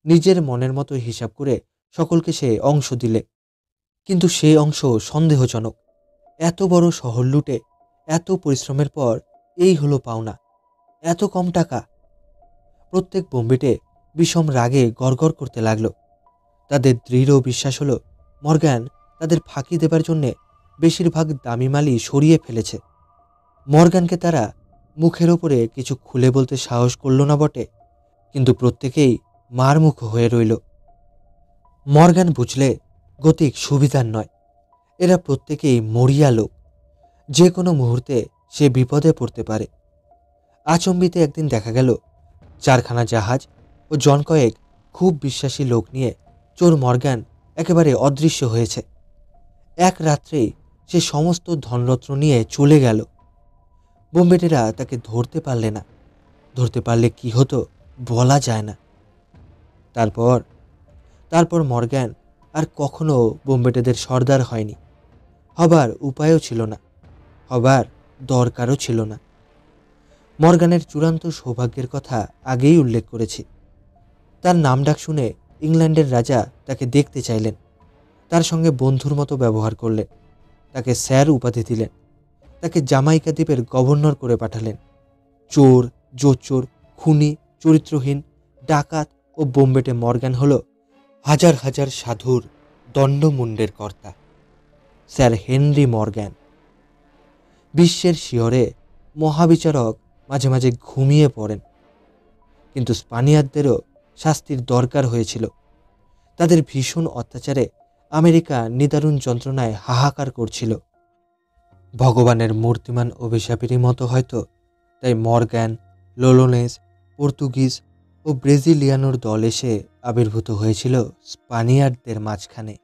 নিজের মনের মতো হিসাব করে সকলকে সে অংশ দিলে। কিন্তু সেই অংশ সন্দেহজনক। এত বড় শহর লুটে এত পরিশ্রমের পর এই হলো পাওনা, এত কম টাকা। প্রত্যেক বোম্বেটে বিষম রাগে গড়গড় করতে লাগলো। তাদের দৃঢ় বিশ্বাস হলো মর্গ্যান তাদের ফাঁকি দেবার জন্যে বেশিরভাগ দামি মালই সরিয়ে ফেলেছে। মর্গ্যানকে তারা মুখের ওপরে কিছু খুলে বলতে সাহস করল না বটে, কিন্তু প্রত্যেকেই মারমুখ হয়ে রইল। মর্গ্যান বুঝলে গতিক সুবিধার নয়, এরা প্রত্যেকেই মরিয়া লোক, যে কোনো মুহূর্তে সে বিপদে পড়তে পারে। আচম্বিতে একদিন দেখা গেল 4খানা জাহাজ ও জনকয়েক খুব বিশ্বাসী লোক নিয়ে চোর মর্গ্যান একেবারে অদৃশ্য হয়েছে। এক রাত্রেই সে সমস্ত ধনরত্ন নিয়ে চলে গেল। বোম্বেটেরা তাকে ধরতে পারলে না। ধরতে পারলে কি হতো বলা যায় না। তারপর মর্গ্যান আর কখনো বোম্বেটেদের সর্দার হয়নি। হবার উপায়ও ছিল না, হবার দরকারও ছিল না। মর্গ্যানের চূড়ান্ত সৌভাগ্যের কথা আগেই উল্লেখ করেছি। তার নামডাক শুনে ইংল্যান্ডের রাজা তাকে দেখতে চাইলেন, তার সঙ্গে বন্ধুর মতো ব্যবহার করলেন, তাকে স্যার উপাধি দিলেন, তাকে জামাইকা দ্বীপের গভর্নর করে পাঠালেন। চোর, জোচ্চোর, খুনি, চরিত্রহীন, ডাকাত ও বোম্বেটে মর্গ্যান হল হাজার হাজার সাধুর দণ্ডমুণ্ডের কর্তা, স্যার হেনরি মর্গ্যান। বিশ্বের শিয়রে মহাবিচারক মাঝে মাঝে ঘুমিয়ে পড়েন। কিন্তু স্পানিয়ারদেরও শাস্তির দরকার হয়েছিল। তাদের ভীষণ অত্যাচারে আমেরিকা নিদারুণ যন্ত্রণায় হাহাকার করছিল। ভগবানের মূর্তিমান অভিশাপেরই মতো হয়তো তাই মর্গ্যান, লোলোনেস, পর্তুগিজ ও ব্রেজিলিয়ানোর দল এসে আবির্ভূত হয়েছিল স্পানিয়ার্ডদের মাঝখানে।